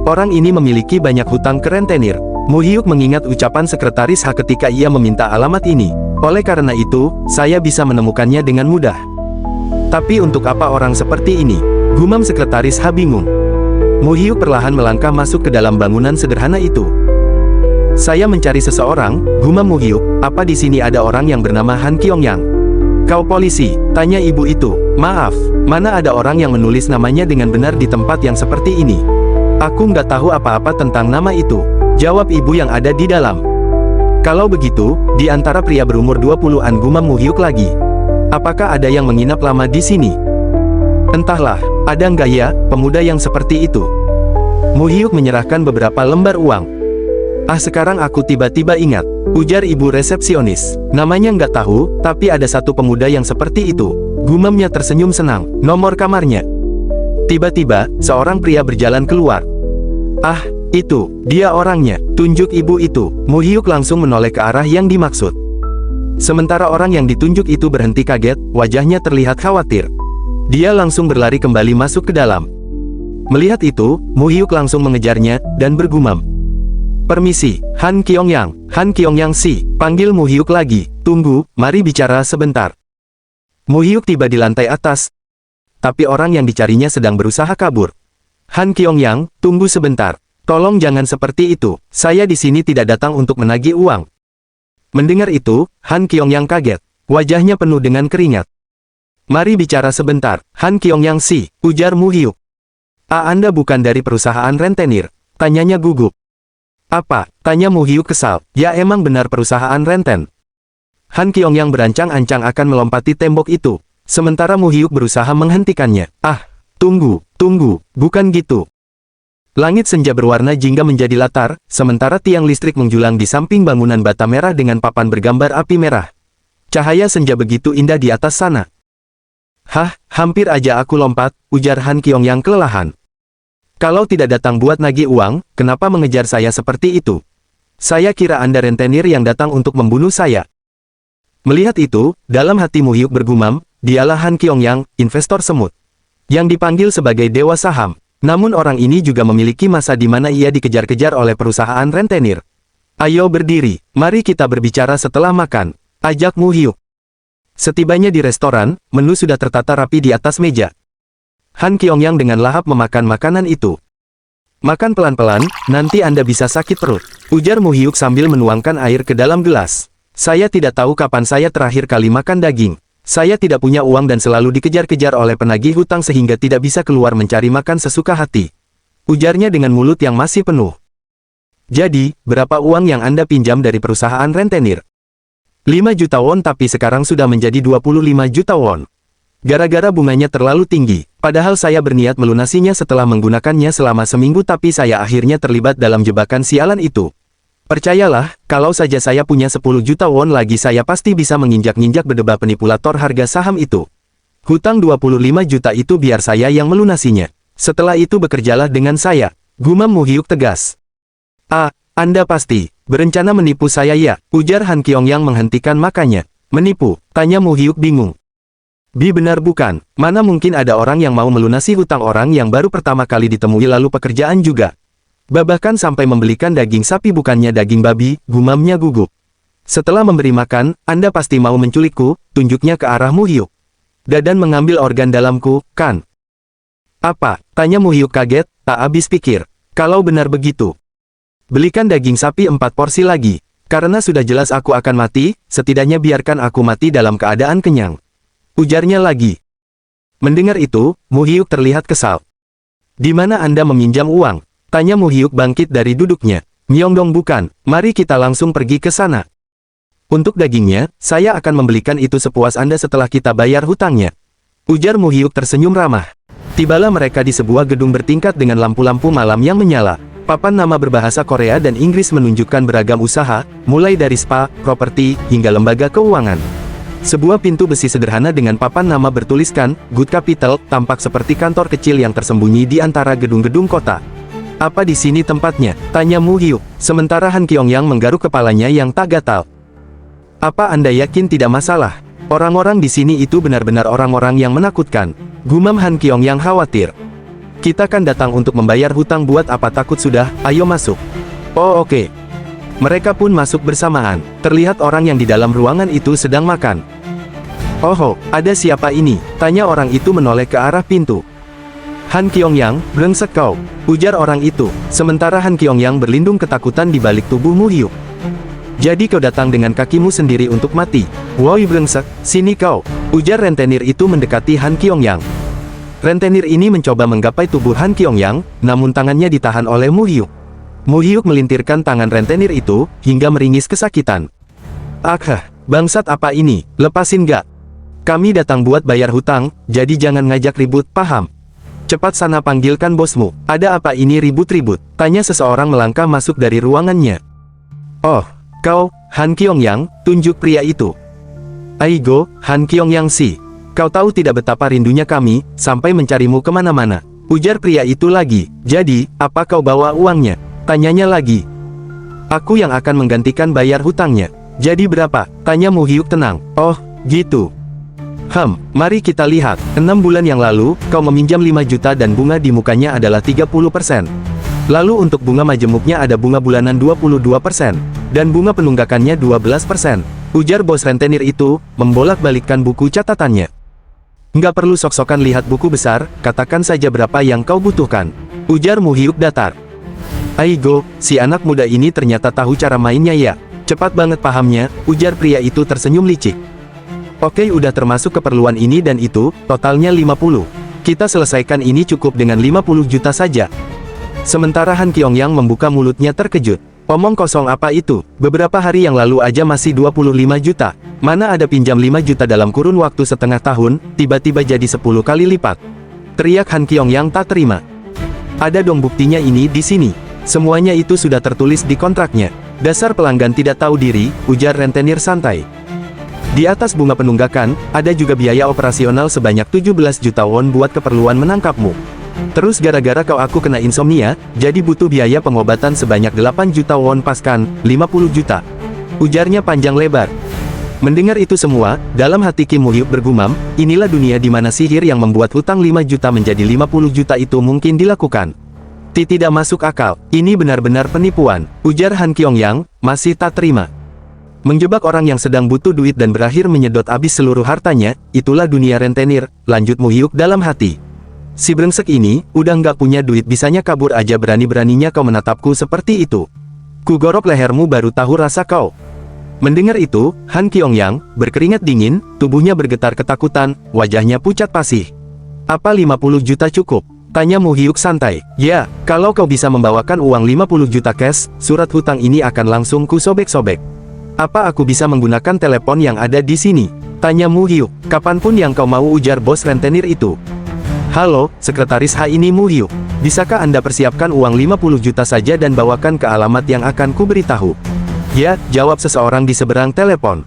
Orang ini memiliki banyak hutang ke rentenir. Mu Hyuk mengingat ucapan sekretaris H ketika ia meminta alamat ini. Oleh karena itu, saya bisa menemukannya dengan mudah. Tapi untuk apa orang seperti ini? Gumam sekretaris H bingung. Mu Hyuk perlahan melangkah masuk ke dalam bangunan sederhana itu. Saya mencari seseorang, gumam Mu Hyuk. Apa di sini ada orang yang bernama Han Kyong-yang? Kau polisi, tanya ibu itu. Maaf, mana ada orang yang menulis namanya dengan benar di tempat yang seperti ini? Aku nggak tahu apa-apa tentang nama itu, jawab ibu yang ada di dalam. Kalau begitu, di antara pria berumur 20-an gumam Mu Hyuk lagi. Apakah ada yang menginap lama di sini? Entahlah, ada nggak ya, pemuda yang seperti itu? Mu Hyuk menyerahkan beberapa lembar uang. Sekarang aku tiba-tiba ingat, ujar ibu resepsionis. Namanya nggak tahu, tapi ada satu pemuda yang seperti itu. Gumamnya tersenyum senang. Nomor kamarnya. Tiba-tiba, seorang pria berjalan keluar. Itu, dia orangnya, tunjuk ibu itu. Mu Hyuk langsung menoleh ke arah yang dimaksud. Sementara orang yang ditunjuk itu berhenti kaget, wajahnya terlihat khawatir. Dia langsung berlari kembali masuk ke dalam. Melihat itu, Mu Hyuk langsung mengejarnya, dan bergumam. Permisi, Han Kyong-yang, Han Kyong-yang si, panggil Mu Hyuk lagi. Tunggu, mari bicara sebentar. Mu Hyuk tiba di lantai atas. Tapi orang yang dicarinya sedang berusaha kabur. Han Kyong-yang, tunggu sebentar. Tolong jangan seperti itu. Saya di sini tidak datang untuk menagih uang. Mendengar itu, Han Kyong-yang kaget. Wajahnya penuh dengan keringat. Mari bicara sebentar, Han Kyong-yang si, ujar Mu Hyuk. Anda bukan dari perusahaan rentenir? Tanyanya gugup. Apa? Tanya Mu Hyuk kesal. Ya emang benar perusahaan renten. Han Kyong-yang berancang-ancang akan melompati tembok itu. Sementara Mu Hyuk berusaha menghentikannya. Tunggu, bukan gitu. Langit senja berwarna jingga menjadi latar, sementara tiang listrik menjulang di samping bangunan bata merah dengan papan bergambar api merah. Cahaya senja begitu indah di atas sana. Hampir aja aku lompat, ujar Han Kyong-yang kelelahan. Kalau tidak datang buat nagih uang, kenapa mengejar saya seperti itu? Saya kira Anda rentenir yang datang untuk membunuh saya. Melihat itu, dalam hati Mu Hyuk bergumam, dialah Han Kyong-yang, investor semut. Yang dipanggil sebagai dewa saham. Namun orang ini juga memiliki masa di mana ia dikejar-kejar oleh perusahaan rentenir. Ayo berdiri, mari kita berbicara setelah makan, ajak Mu Hyuk. Setibanya di restoran, menu sudah tertata rapi di atas meja. Han Kyong-yang dengan lahap memakan makanan itu. Makan pelan-pelan, nanti Anda bisa sakit perut, ujar Mu Hyuk sambil menuangkan air ke dalam gelas. Saya tidak tahu kapan saya terakhir kali makan daging. Saya tidak punya uang dan selalu dikejar-kejar oleh penagih hutang sehingga tidak bisa keluar mencari makan sesuka hati. Ujarnya dengan mulut yang masih penuh. Jadi, berapa uang yang Anda pinjam dari perusahaan rentenir? 5 juta won tapi sekarang sudah menjadi 25 juta won. Gara-gara bunganya terlalu tinggi, padahal saya berniat melunasinya setelah menggunakannya selama seminggu tapi saya akhirnya terlibat dalam jebakan sialan itu. Percayalah, kalau saja saya punya 10 juta won lagi saya pasti bisa menginjak-ninjak berdebah penipulator harga saham itu. Hutang 25 juta itu biar saya yang melunasinya. Setelah itu bekerjalah dengan saya, gumam Mu Hyuk tegas. Anda pasti berencana menipu saya ya, ujar Han Kyong-yang menghentikan makannya. Menipu? Tanya Mu Hyuk bingung. Benar bukan, mana mungkin ada orang yang mau melunasi hutang orang yang baru pertama kali ditemui lalu pekerjaan juga. Bahkan sampai membelikan daging sapi bukannya daging babi, gumamnya gugup. Setelah memberi makan, Anda pasti mau menculikku, tunjuknya ke arah Mu Hyuk. Dan mengambil organ dalamku, kan? Apa? Tanya Mu Hyuk kaget, tak habis pikir. Kalau benar begitu. belikan daging sapi 4 porsi lagi. Karena sudah jelas aku akan mati, setidaknya biarkan aku mati dalam keadaan kenyang. Ujarnya lagi. Mendengar itu, Mu Hyuk terlihat kesal. Di mana Anda meminjam uang? Tanya Mu Hyuk bangkit dari duduknya. Myeongdong bukan, mari kita langsung pergi ke sana. Untuk dagingnya, saya akan membelikan itu sepuas Anda setelah kita bayar hutangnya. Ujar Mu Hyuk tersenyum ramah. Tibalah mereka di sebuah gedung bertingkat dengan lampu-lampu malam yang menyala. Papan nama berbahasa Korea dan Inggris menunjukkan beragam usaha, mulai dari spa, properti, hingga lembaga keuangan. Sebuah pintu besi sederhana dengan papan nama bertuliskan, Good Capital, tampak seperti kantor kecil yang tersembunyi di antara gedung-gedung kota. Apa di sini tempatnya? Tanya Mu Hyuk, sementara Han Kyong-yang menggaruk kepalanya yang tak gatal. Apa Anda yakin tidak masalah? Orang-orang di sini itu benar-benar orang-orang yang menakutkan. Gumam Han Kyong-yang khawatir. Kita kan datang untuk membayar hutang, buat apa takut? Sudah, ayo masuk. Oh oke. Mereka pun masuk bersamaan. Terlihat orang yang di dalam ruangan itu sedang makan. Oh, ada siapa ini? Tanya orang itu menoleh ke arah pintu. Han Kyong-yang, brengsek kau, ujar orang itu, sementara Han Kyong-yang berlindung ketakutan di balik tubuh Mu Hyuk. Jadi kau datang dengan kakimu sendiri untuk mati? Woi brengsek, sini kau, ujar rentenir itu mendekati Han Kyong-yang. Rentenir ini mencoba menggapai tubuh Han Kyong-yang, namun tangannya ditahan oleh Mu Hyuk. Mu Hyuk melintirkan tangan rentenir itu, hingga meringis kesakitan. Bangsat apa ini, lepasin gak? Kami datang buat bayar hutang, jadi jangan ngajak ribut, paham? Cepat sana panggilkan bosmu. Ada apa ini ribut-ribut? Tanya seseorang melangkah masuk dari ruangannya. Oh, kau, Han Kyong-yang, tunjuk pria itu. Aigo, Han Kyong-yang si. Kau tahu tidak betapa rindunya kami, sampai mencarimu kemana-mana. Ujar pria itu lagi. Jadi, apa kau bawa uangnya? Tanyanya lagi. Aku yang akan menggantikan bayar hutangnya. Jadi berapa? Tanya Mu Hyuk tenang. Oh, gitu. Mari kita lihat. 6 bulan yang lalu, kau meminjam 5 juta dan bunga di mukanya adalah 30%. Lalu untuk bunga majemuknya ada bunga bulanan 22%. Dan bunga penunggakannya 12%. Ujar bos rentenir itu, membolak-balikkan buku catatannya. Nggak perlu sok-sokan lihat buku besar, katakan saja berapa yang kau butuhkan. Ujar Mu Hyuk datar. Aigo, si anak muda ini ternyata tahu cara mainnya ya. Cepat banget pahamnya, ujar pria itu tersenyum licik. Oke, udah termasuk keperluan ini dan itu, totalnya 50. Kita selesaikan ini cukup dengan 50 juta saja. Sementara Han Kyong-yang membuka mulutnya terkejut. Omong kosong apa itu? Beberapa hari yang lalu aja masih 25 juta. Mana ada pinjam 5 juta dalam kurun waktu setengah tahun, tiba-tiba jadi 10 kali lipat. Teriak Han Kyong-yang tak terima. Ada dong buktinya ini di sini. Semuanya itu sudah tertulis di kontraknya. Dasar pelanggan tidak tahu diri, ujar rentenir santai. Di atas bunga penunggakan, ada juga biaya operasional sebanyak 17 juta won buat keperluan menangkapmu. Terus gara-gara kau aku kena insomnia, jadi butuh biaya pengobatan sebanyak 8 juta won paskan, 50 juta. Ujarnya panjang lebar. Mendengar itu semua, dalam hati Kim Mu Hyuk bergumam, inilah dunia di mana sihir yang membuat hutang 5 juta menjadi 50 juta itu mungkin dilakukan. Tidak masuk akal, ini benar-benar penipuan, ujar Han Kyong-yang, masih tak terima. Menjebak orang yang sedang butuh duit dan berakhir menyedot habis seluruh hartanya, itulah dunia rentenir, lanjut Mu Hyuk dalam hati. Si brengsek ini, udah nggak punya duit bisanya kabur aja, berani-beraninya kau menatapku seperti itu. Ku gorok lehermu baru tahu rasa kau. Mendengar itu, Han Kyong-yang, berkeringat dingin, tubuhnya bergetar ketakutan, wajahnya pucat pasih. Apa 50 juta cukup? Tanya Mu Hyuk santai. Ya, kalau kau bisa membawakan uang 50 juta cash, surat hutang ini akan langsung ku sobek-sobek. Apa aku bisa menggunakan telepon yang ada di sini? Tanya Mu Hyuk. Kapanpun yang kau mau, ujar bos rentenir itu. Halo, sekretaris H ini Mu Hyuk. Bisakah Anda persiapkan uang 50 juta saja dan bawakan ke alamat yang akan ku beritahu? Ya, jawab seseorang di seberang telepon.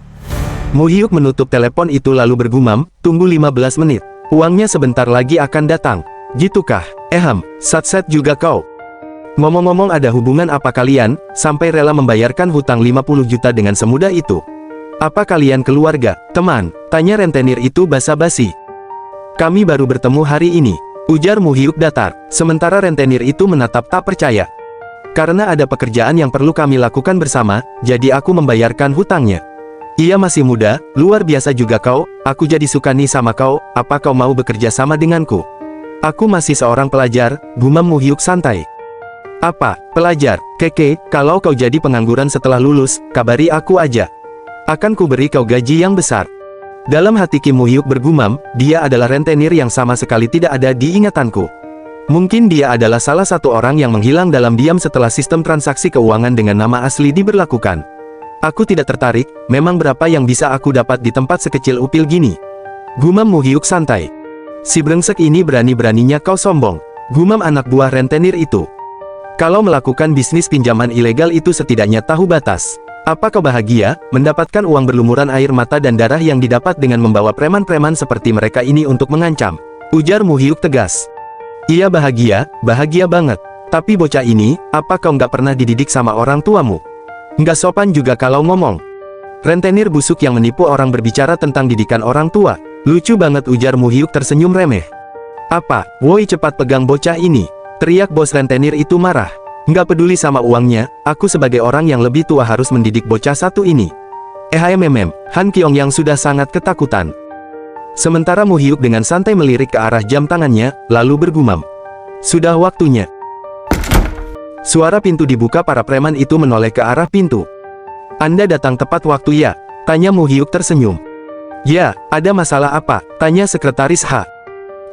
Mu Hyuk menutup telepon itu lalu bergumam, tunggu 15 menit. Uangnya sebentar lagi akan datang. Gitukah? Satset juga kau. Ngomong-ngomong, ada hubungan apa kalian, sampai rela membayarkan hutang 50 juta dengan semudah itu? Apa kalian keluarga, teman? Tanya rentenir itu basa-basi. Kami baru bertemu hari ini, ujar Mu Hyuk datar, sementara rentenir itu menatap tak percaya. Karena ada pekerjaan yang perlu kami lakukan bersama, jadi aku membayarkan hutangnya. Ia masih muda, luar biasa juga kau, aku jadi suka nih sama kau, apa kau mau bekerja sama denganku? Aku masih seorang pelajar, gumam Mu Hyuk santai. Apa, pelajar, keke, kalau kau jadi pengangguran setelah lulus, kabari aku aja. Akan ku beri kau gaji yang besar. Dalam hati Kim Mu-hyuk bergumam, dia adalah rentenir yang sama sekali tidak ada di ingatanku. Mungkin dia adalah salah satu orang yang menghilang dalam diam setelah sistem transaksi keuangan dengan nama asli diberlakukan. Aku tidak tertarik, memang berapa yang bisa aku dapat di tempat sekecil upil gini. Gumam Mu-hyuk santai. Si brengsek ini berani-beraninya kau sombong. Gumam anak buah rentenir itu. Kalau melakukan bisnis pinjaman ilegal itu setidaknya tahu batas. Apa kau bahagia, mendapatkan uang berlumuran air mata dan darah yang didapat dengan membawa preman-preman seperti mereka ini untuk mengancam? Ujar Mu-hyuk tegas. Iya bahagia, bahagia banget. Tapi bocah ini, apa kau nggak pernah dididik sama orang tuamu? Nggak sopan juga kalau ngomong. Rentenir busuk yang menipu orang berbicara tentang didikan orang tua. Lucu banget, ujar Mu-hyuk tersenyum remeh. Apa, woi cepat pegang bocah ini. Teriak bos rentenir itu marah. Nggak peduli sama uangnya, aku sebagai orang yang lebih tua harus mendidik bocah satu ini. Han Kyong-yang sudah sangat ketakutan. Sementara Mu-hyuk dengan santai melirik ke arah jam tangannya, lalu bergumam. Sudah waktunya. Suara pintu dibuka, para preman itu menoleh ke arah pintu. Anda datang tepat waktu ya? Tanya Mu-hyuk tersenyum. Ya, ada masalah apa? Tanya sekretaris H.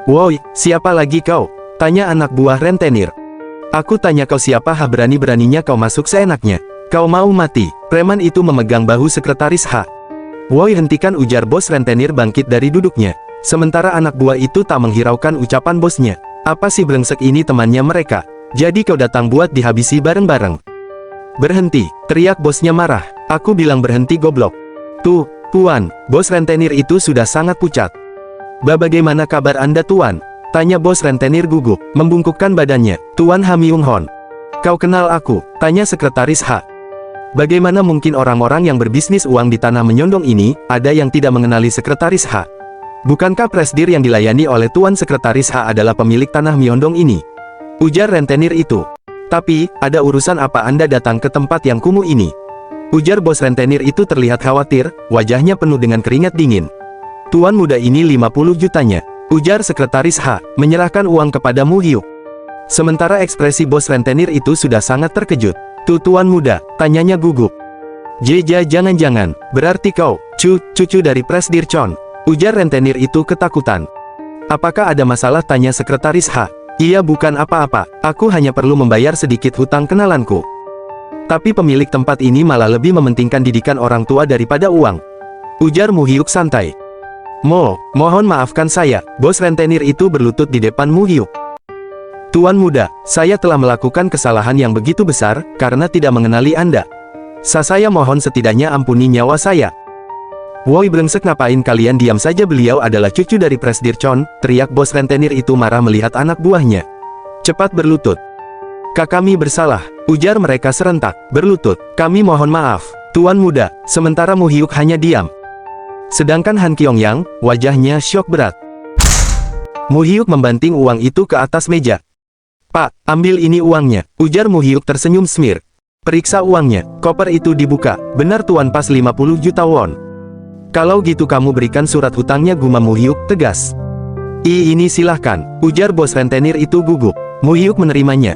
Woi, siapa lagi kau? Tanya anak buah rentenir. Aku tanya kau siapa? Berani-beraninya kau masuk seenaknya. Kau mau mati. Preman itu memegang bahu sekretaris H. Woi hentikan, ujar bos rentenir bangkit dari duduknya. Sementara anak buah itu tak menghiraukan ucapan bosnya. Apa sih brengsek ini temannya mereka? Jadi kau datang buat dihabisi bareng-bareng. Berhenti, teriak bosnya marah. Aku bilang berhenti goblok. Tuh, tuan, bos rentenir itu sudah sangat pucat. Bagaimana kabar Anda tuan? Tanya bos rentenir gugup, membungkukkan badannya. Tuan Ha Myung-hon. Kau kenal aku? Tanya sekretaris H. Bagaimana mungkin orang-orang yang berbisnis uang di tanah menyondong ini, ada yang tidak mengenali sekretaris H? Bukankah presdir yang dilayani oleh tuan sekretaris H adalah pemilik tanah Myeongdong ini? Ujar rentenir itu. Tapi, ada urusan apa Anda datang ke tempat yang kumuh ini? Ujar bos rentenir itu terlihat khawatir, wajahnya penuh dengan keringat dingin. Tuan muda ini 50 jutanya. Ujar sekretaris H, menyerahkan uang kepada Mu-hyuk. Sementara ekspresi bos rentenir itu sudah sangat terkejut. Tuh tuan muda, tanyanya gugup. Jeja, jangan-jangan, berarti kau, cucu dari presdir Chon. Ujar rentenir itu ketakutan. Apakah ada masalah? Tanya sekretaris H. Iya bukan apa-apa, aku hanya perlu membayar sedikit hutang kenalanku. Tapi pemilik tempat ini malah lebih mementingkan didikan orang tua daripada uang. Ujar Mu-hyuk santai. Mohon maafkan saya, bos rentenir itu berlutut di depan Mu-hyuk. Tuan muda, saya telah melakukan kesalahan yang begitu besar, karena tidak mengenali Anda. Saya mohon setidaknya ampuni nyawa saya. Woi brengsek, ngapain kalian diam saja? Beliau adalah cucu dari presdir Chon, teriak bos rentenir itu marah melihat anak buahnya. Cepat berlutut. Kami bersalah, ujar mereka serentak. Berlutut, kami mohon maaf, tuan muda. Sementara Mu-hyuk hanya diam. Sedangkan Han Kyong-yang, wajahnya syok berat. Mu-hyuk membanting uang itu ke atas meja. Pak, ambil ini uangnya, ujar Mu-hyuk tersenyum smir. Periksa uangnya, koper itu dibuka, benar tuan pas 50 juta won. Kalau gitu kamu berikan surat hutangnya, gumam Mu-hyuk tegas. Ini silahkan, ujar bos rentenir itu gugup. Mu-hyuk menerimanya.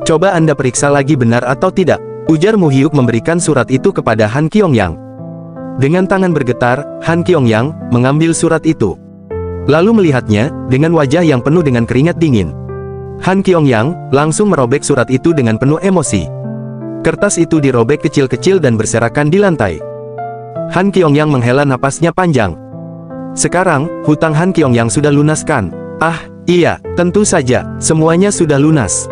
Coba Anda periksa lagi benar atau tidak, ujar Mu-hyuk memberikan surat itu kepada Han Kyong-yang. Dengan tangan bergetar, Han Kyong-yang mengambil surat itu. Lalu melihatnya, dengan wajah yang penuh dengan keringat dingin. Han Kyong-yang langsung merobek surat itu dengan penuh emosi. Kertas itu dirobek kecil-kecil dan berserakan di lantai. Han Kyong-yang menghela napasnya panjang. Sekarang, hutang Han Kyong-yang sudah lunaskan. Ah, iya, tentu saja, semuanya sudah lunas.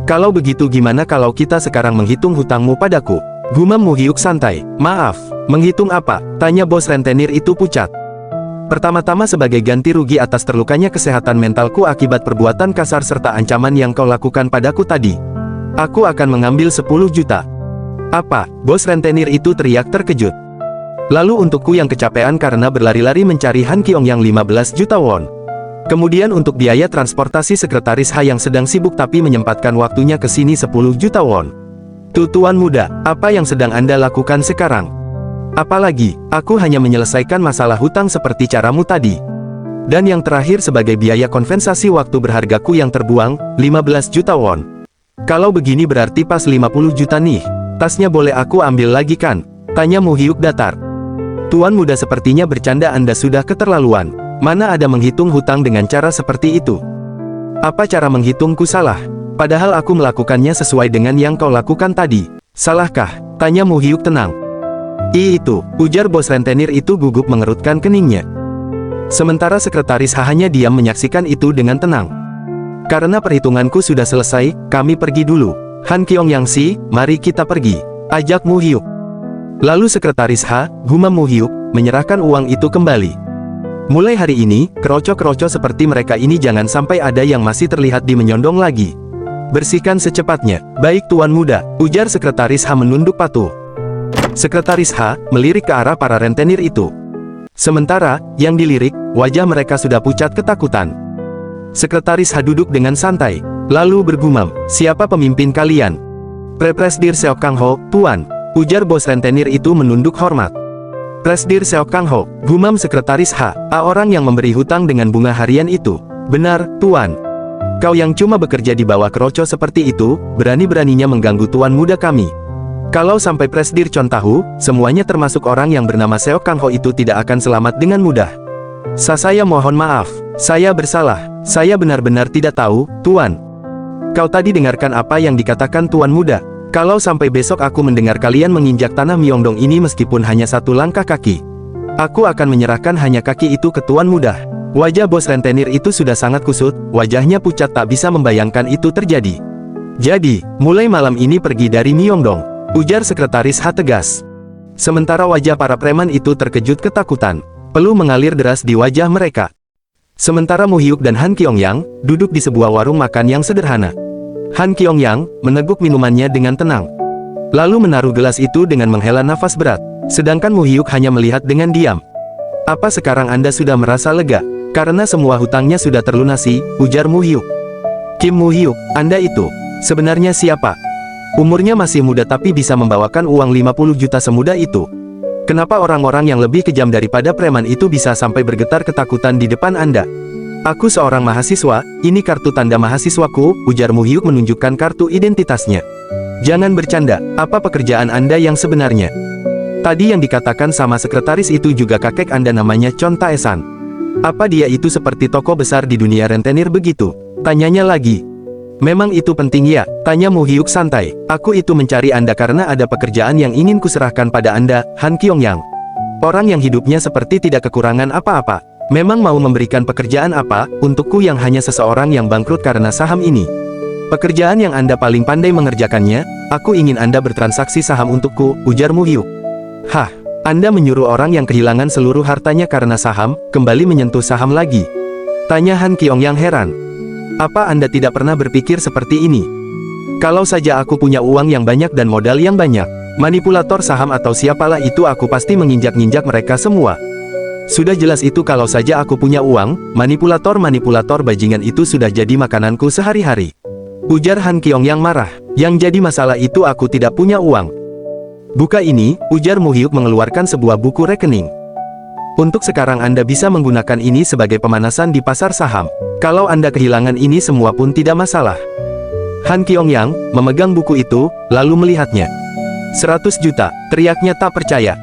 Kalau begitu gimana kalau kita sekarang menghitung hutangmu padaku? Gumam Mu-hyuk santai. Maaf, menghitung apa? Tanya bos rentenir itu pucat. Pertama-tama sebagai ganti rugi atas terlukanya kesehatan mentalku akibat perbuatan kasar serta ancaman yang kau lakukan padaku tadi. Aku akan mengambil 10 juta. Apa? Bos rentenir itu teriak terkejut. Lalu untukku yang kecapean karena berlari-lari mencari Han Kyong-yang 15 juta won. Kemudian untuk biaya transportasi sekretaris H yang sedang sibuk tapi menyempatkan waktunya ke sini 10 juta won. Tuan muda, apa yang sedang Anda lakukan sekarang? Apalagi, aku hanya menyelesaikan masalah hutang seperti caramu tadi. Dan yang terakhir sebagai biaya kompensasi waktu berhargaku yang terbuang, 15 juta won. Kalau begini berarti pas 50 juta nih. Tasnya boleh aku ambil lagi kan? Tanya Mu Hyuk datar. Tuan muda sepertinya bercanda, Anda sudah keterlaluan. Mana ada menghitung hutang dengan cara seperti itu? Apa cara menghitungku salah? Padahal aku melakukannya sesuai dengan yang kau lakukan tadi. Salahkah? Tanya Mu Hyuk tenang. Itu, ujar bos rentenir itu gugup mengerutkan keningnya. Sementara sekretaris H hanya diam menyaksikan itu dengan tenang. Karena perhitunganku sudah selesai, kami pergi dulu. Han Kyong-yang, mari kita pergi, ajak Mu Hyuk. Lalu sekretaris H, gumam Mu Hyuk, menyerahkan uang itu kembali. Mulai hari ini, kroco-kroco seperti mereka ini jangan sampai ada yang masih terlihat di menyondong lagi. Bersihkan secepatnya. Baik tuan muda, ujar sekretaris H menunduk patuh. Sekretaris H melirik ke arah para rentenir itu. Sementara, yang dilirik, wajah mereka sudah pucat ketakutan. Sekretaris H duduk dengan santai, lalu bergumam, siapa pemimpin kalian? Presdir Seok Kang Ho, tuan, ujar bos rentenir itu menunduk hormat. Presdir Seok Kang Ho, gumam sekretaris H, orang yang memberi hutang dengan bunga harian itu. Benar, tuan. Kau yang cuma bekerja di bawah kroco seperti itu, berani-beraninya mengganggu tuan muda kami. Kalau sampai Presdir Chon tahu, semuanya termasuk orang yang bernama Seok Kang Ho itu tidak akan selamat dengan mudah. Saya mohon maaf, saya bersalah, saya benar-benar tidak tahu, tuan. Kau tadi dengarkan apa yang dikatakan tuan muda? Kalau sampai besok aku mendengar kalian menginjak tanah Myeongdong ini meskipun hanya satu langkah kaki, aku akan menyerahkan hanya kaki itu ke tuan muda. Wajah bos rentenir itu sudah sangat kusut, wajahnya pucat tak bisa membayangkan itu terjadi. Jadi, mulai malam ini pergi dari Myeongdong, ujar sekretaris H tegas. Sementara wajah para preman itu terkejut ketakutan, peluh mengalir deras di wajah mereka. Sementara Mu Hyuk dan Han Kyong-yang duduk di sebuah warung makan yang sederhana. Han Kyong-yang meneguk minumannya dengan tenang, lalu menaruh gelas itu dengan menghela nafas berat. Sedangkan Mu Hyuk hanya melihat dengan diam. Apa sekarang Anda sudah merasa lega? Karena semua hutangnya sudah terlunasi, ujar Mu Hyuk. Kim Mu Hyuk, Anda itu sebenarnya siapa? Umurnya masih muda tapi bisa membawakan uang 50 juta semudah itu. Kenapa orang-orang yang lebih kejam daripada preman itu bisa sampai bergetar ketakutan di depan Anda? Aku seorang mahasiswa, ini kartu tanda mahasiswaku, ujar Mu Hyuk menunjukkan kartu identitasnya. Jangan bercanda, apa pekerjaan Anda yang sebenarnya? Tadi yang dikatakan sama sekretaris itu juga kakek Anda namanya Chon Tae-san. Apa dia itu seperti tokoh besar di dunia rentenir begitu? Tanyanya lagi. Memang itu penting ya? Tanya Mu Hyuk santai. Aku itu mencari Anda karena ada pekerjaan yang ingin kuserahkan pada Anda, Han Kyong-yang. Orang yang hidupnya seperti tidak kekurangan apa-apa. Memang mau memberikan pekerjaan apa, untukku yang hanya seseorang yang bangkrut karena saham ini? Pekerjaan yang Anda paling pandai mengerjakannya, aku ingin Anda bertransaksi saham untukku, ujar Mu Hyuk. Hah? Anda menyuruh orang yang kehilangan seluruh hartanya karena saham, kembali menyentuh saham lagi? Tanya Han Kyong-yang heran. Apa Anda tidak pernah berpikir seperti ini? Kalau saja aku punya uang yang banyak dan modal yang banyak, manipulator saham atau siapalah itu aku pasti menginjak-ninjak mereka semua. Sudah jelas itu kalau saja aku punya uang, manipulator-manipulator bajingan itu sudah jadi makananku sehari-hari. Ujar Han Kyong-yang marah. Yang jadi masalah itu aku tidak punya uang. Buka ini, ujar Mu Hyuk mengeluarkan sebuah buku rekening. Untuk sekarang Anda bisa menggunakan ini sebagai pemanasan di pasar saham. Kalau Anda kehilangan ini semua pun tidak masalah. Han Kyong-yang memegang buku itu, lalu melihatnya. 100 juta, teriaknya tak percaya.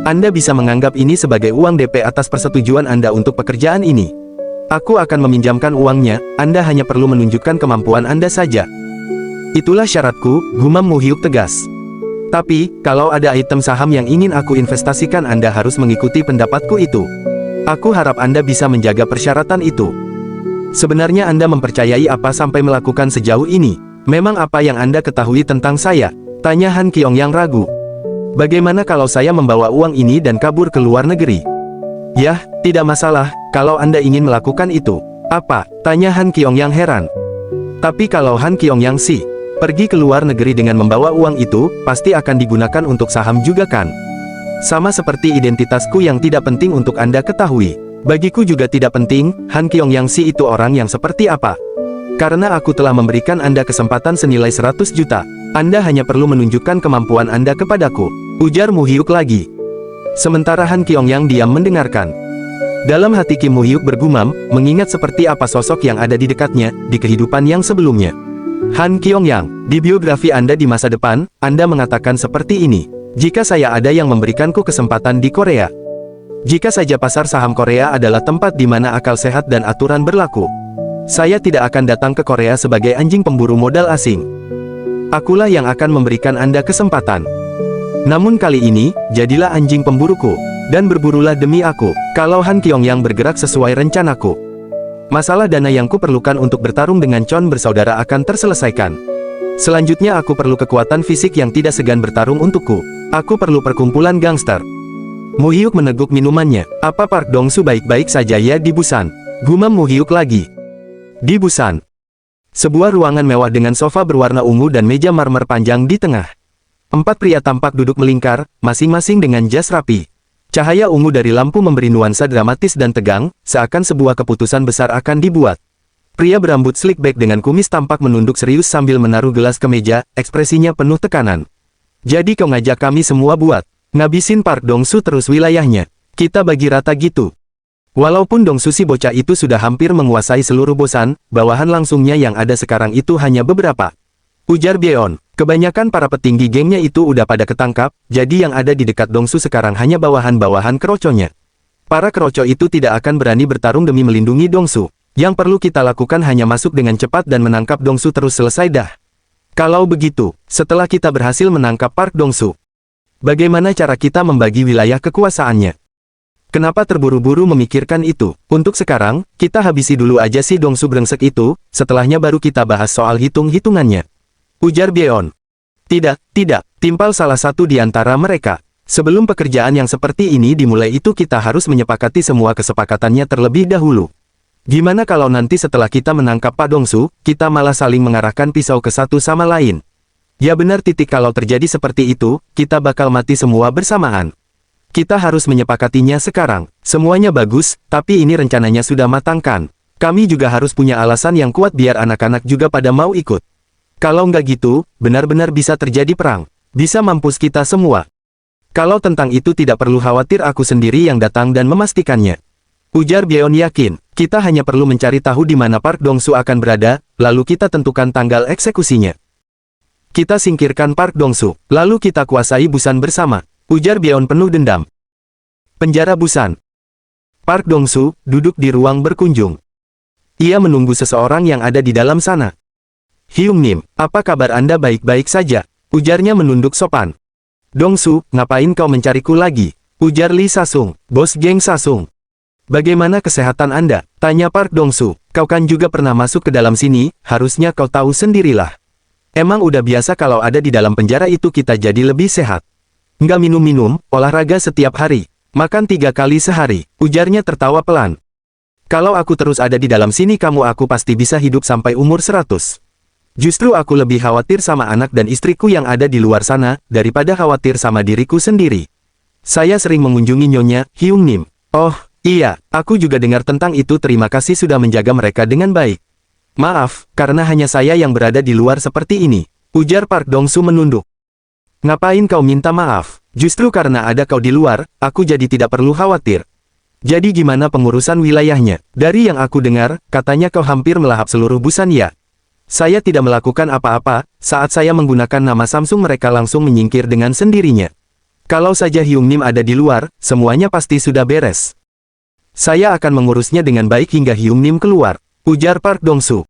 Anda bisa menganggap ini sebagai uang DP atas persetujuan Anda untuk pekerjaan ini. Aku akan meminjamkan uangnya, Anda hanya perlu menunjukkan kemampuan Anda saja. Itulah syaratku, gumam Mu Hyuk tegas. Tapi, kalau ada item saham yang ingin aku investasikan Anda harus mengikuti pendapatku itu. Aku harap Anda bisa menjaga persyaratan itu. Sebenarnya Anda mempercayai apa sampai melakukan sejauh ini? Memang apa yang Anda ketahui tentang saya? Tanya Han Kyong-yang ragu. Bagaimana kalau saya membawa uang ini dan kabur ke luar negeri? Yah, tidak masalah, kalau Anda ingin melakukan itu. Apa? Tanya Han Kyong-yang heran. Tapi kalau Han Kyong-yang pergi ke luar negeri dengan membawa uang itu, pasti akan digunakan untuk saham juga kan? Sama seperti identitasku yang tidak penting untuk Anda ketahui. Bagiku juga tidak penting, Han Kyong-yang itu orang yang seperti apa. Karena aku telah memberikan Anda kesempatan senilai 100 juta. Anda hanya perlu menunjukkan kemampuan Anda kepadaku, ujar Mu Hyuk lagi. Sementara Han Kyong-yang diam mendengarkan. Dalam hati Kim Mu Hyuk bergumam, mengingat seperti apa sosok yang ada di dekatnya, di kehidupan yang sebelumnya. Han Kyongyang, di biografi Anda di masa depan, Anda mengatakan seperti ini. Jika saya ada yang memberikanku kesempatan di Korea. Jika saja pasar saham Korea adalah tempat di mana akal sehat dan aturan berlaku. Saya tidak akan datang ke Korea sebagai anjing pemburu modal asing. Akulah yang akan memberikan Anda kesempatan. Namun kali ini, jadilah anjing pemburuku. Dan berburulah demi aku, kalau Han Kyongyang bergerak sesuai rencanaku. Masalah dana yang kuperlukan untuk bertarung dengan Chon bersaudara akan terselesaikan. Selanjutnya aku perlu kekuatan fisik yang tidak segan bertarung untukku. Aku perlu perkumpulan gangster. Mu Hyuk meneguk minumannya. Apa Park Dong-su baik-baik saja ya di Busan? Gumam Mu Hyuk lagi. Di Busan. Sebuah ruangan mewah dengan sofa berwarna ungu dan meja marmer panjang di tengah. 4 pria tampak duduk melingkar, masing-masing dengan jas rapi. Cahaya ungu dari lampu memberi nuansa dramatis dan tegang, seakan sebuah keputusan besar akan dibuat. Pria berambut slick back dengan kumis tampak menunduk serius sambil menaruh gelas ke meja, ekspresinya penuh tekanan. Jadi kau ngajak kami semua buat ngabisin Park Dong-su terus wilayahnya. Kita bagi rata gitu. Walaupun Dong-su si bocah itu sudah hampir menguasai seluruh Bosan, bawahan langsungnya yang ada sekarang itu hanya beberapa. Ujar Byeon. Kebanyakan para petinggi gengnya itu udah pada ketangkap, jadi yang ada di dekat Dong-su sekarang hanya bawahan-bawahan keroconya. Para keroco itu tidak akan berani bertarung demi melindungi Dong-su. Yang perlu kita lakukan hanya masuk dengan cepat dan menangkap Dong-su terus selesai dah. Kalau begitu, setelah kita berhasil menangkap Park Dong-su, bagaimana cara kita membagi wilayah kekuasaannya? Kenapa terburu-buru memikirkan itu? Untuk sekarang, kita habisi dulu aja si Dong-su brengsek itu, setelahnya baru kita bahas soal hitung-hitungannya. Ujar Byeon. Tidak, timpal salah satu di antara mereka. Sebelum pekerjaan yang seperti ini dimulai itu kita harus menyepakati semua kesepakatannya terlebih dahulu. Gimana kalau nanti setelah kita menangkap Pak Dong-su, kita malah saling mengarahkan pisau ke satu sama lain? Ya benar kalau terjadi seperti itu, kita bakal mati semua bersamaan. Kita harus menyepakatinya sekarang. Semuanya bagus, tapi ini rencananya sudah matangkan. Kami juga harus punya alasan yang kuat biar anak-anak juga pada mau ikut. Kalau nggak gitu, benar-benar bisa terjadi perang. Bisa mampus kita semua. Kalau tentang itu tidak perlu khawatir aku sendiri yang datang dan memastikannya. Ujar Byeon yakin, kita hanya perlu mencari tahu di mana Park Dong-su akan berada, lalu kita tentukan tanggal eksekusinya. Kita singkirkan Park Dong-su, lalu kita kuasai Busan bersama. Ujar Byeon penuh dendam. Penjara Busan. Park Dong-su duduk di ruang berkunjung. Ia menunggu seseorang yang ada di dalam sana. Hyung Nim, apa kabar Anda baik-baik saja? Ujarnya menunduk sopan. Dong-su, ngapain kau mencariku lagi? Ujar Lee Sasung, bos geng Sasung. Bagaimana kesehatan Anda? Tanya Park Dong-su. Kau kan juga pernah masuk ke dalam sini, harusnya kau tahu sendirilah. Emang udah biasa kalau ada di dalam penjara itu kita jadi lebih sehat. Nggak minum-minum, olahraga setiap hari. Makan 3 kali sehari. Ujarnya tertawa pelan. Kalau aku terus ada di dalam sini aku pasti bisa hidup sampai umur 100. Justru aku lebih khawatir sama anak dan istriku yang ada di luar sana, daripada khawatir sama diriku sendiri. Saya sering mengunjungi Nyonya Hyung Nim. Oh, iya, aku juga dengar tentang itu. Terima kasih sudah menjaga mereka dengan baik. Maaf, karena hanya saya yang berada di luar seperti ini. Ujar Park Dong-su menunduk. Ngapain kau minta maaf? Justru karena ada kau di luar, aku jadi tidak perlu khawatir. Jadi gimana pengurusan wilayahnya? Dari yang aku dengar, katanya kau hampir melahap seluruh Busan ya? Saya tidak melakukan apa-apa, saat saya menggunakan nama Samsung mereka langsung menyingkir dengan sendirinya. Kalau saja Hyung Nim ada di luar, semuanya pasti sudah beres. Saya akan mengurusnya dengan baik hingga Hyung Nim keluar, ujar Park Dong-su.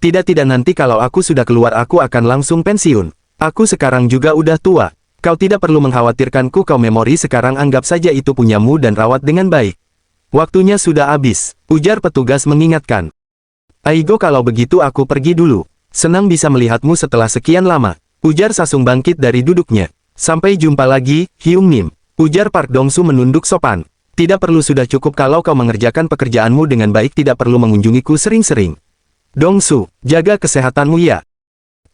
Tidak nanti kalau aku sudah keluar aku akan langsung pensiun. Aku sekarang juga udah tua. Kau tidak perlu mengkhawatirkanku. Kau memori sekarang anggap saja itu punyamu dan rawat dengan baik. Waktunya sudah habis, ujar petugas mengingatkan. Aigo kalau begitu aku pergi dulu. Senang bisa melihatmu setelah sekian lama. Ujar Sasung bangkit dari duduknya. Sampai jumpa lagi, Hyung Nim. Ujar Park Dong-su menunduk sopan. Tidak perlu sudah cukup kalau kau mengerjakan pekerjaanmu dengan baik tidak perlu mengunjungiku sering-sering. Dong-su, jaga kesehatanmu ya.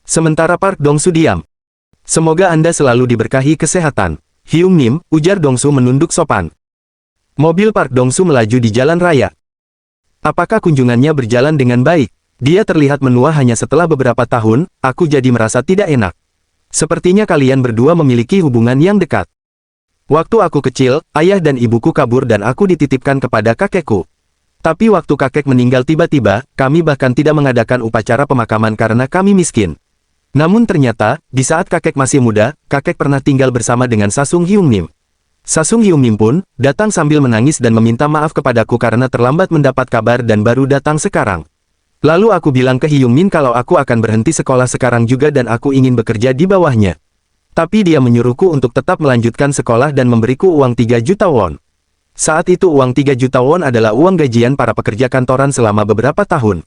Sementara Park Dong-su diam. Semoga Anda selalu diberkahi kesehatan. Hyung Nim, ujar Dong-su menunduk sopan. Mobil Park Dong-su melaju di jalan raya. Apakah kunjungannya berjalan dengan baik? Dia terlihat menua hanya setelah beberapa tahun, aku jadi merasa tidak enak. Sepertinya kalian berdua memiliki hubungan yang dekat. Waktu aku kecil, ayah dan ibuku kabur dan aku dititipkan kepada kakekku. Tapi waktu kakek meninggal tiba-tiba, kami bahkan tidak mengadakan upacara pemakaman karena kami miskin. Namun ternyata, di saat kakek masih muda, kakek pernah tinggal bersama dengan Sasung Hyungnim. Sasung Hyungnim pun, datang sambil menangis dan meminta maaf kepadaku karena terlambat mendapat kabar dan baru datang sekarang. Lalu aku bilang ke Hyungmin kalau aku akan berhenti sekolah sekarang juga dan aku ingin bekerja di bawahnya. Tapi dia menyuruhku untuk tetap melanjutkan sekolah dan memberiku uang 3 juta won. Saat itu uang 3 juta won adalah uang gajian para pekerja kantoran selama beberapa tahun.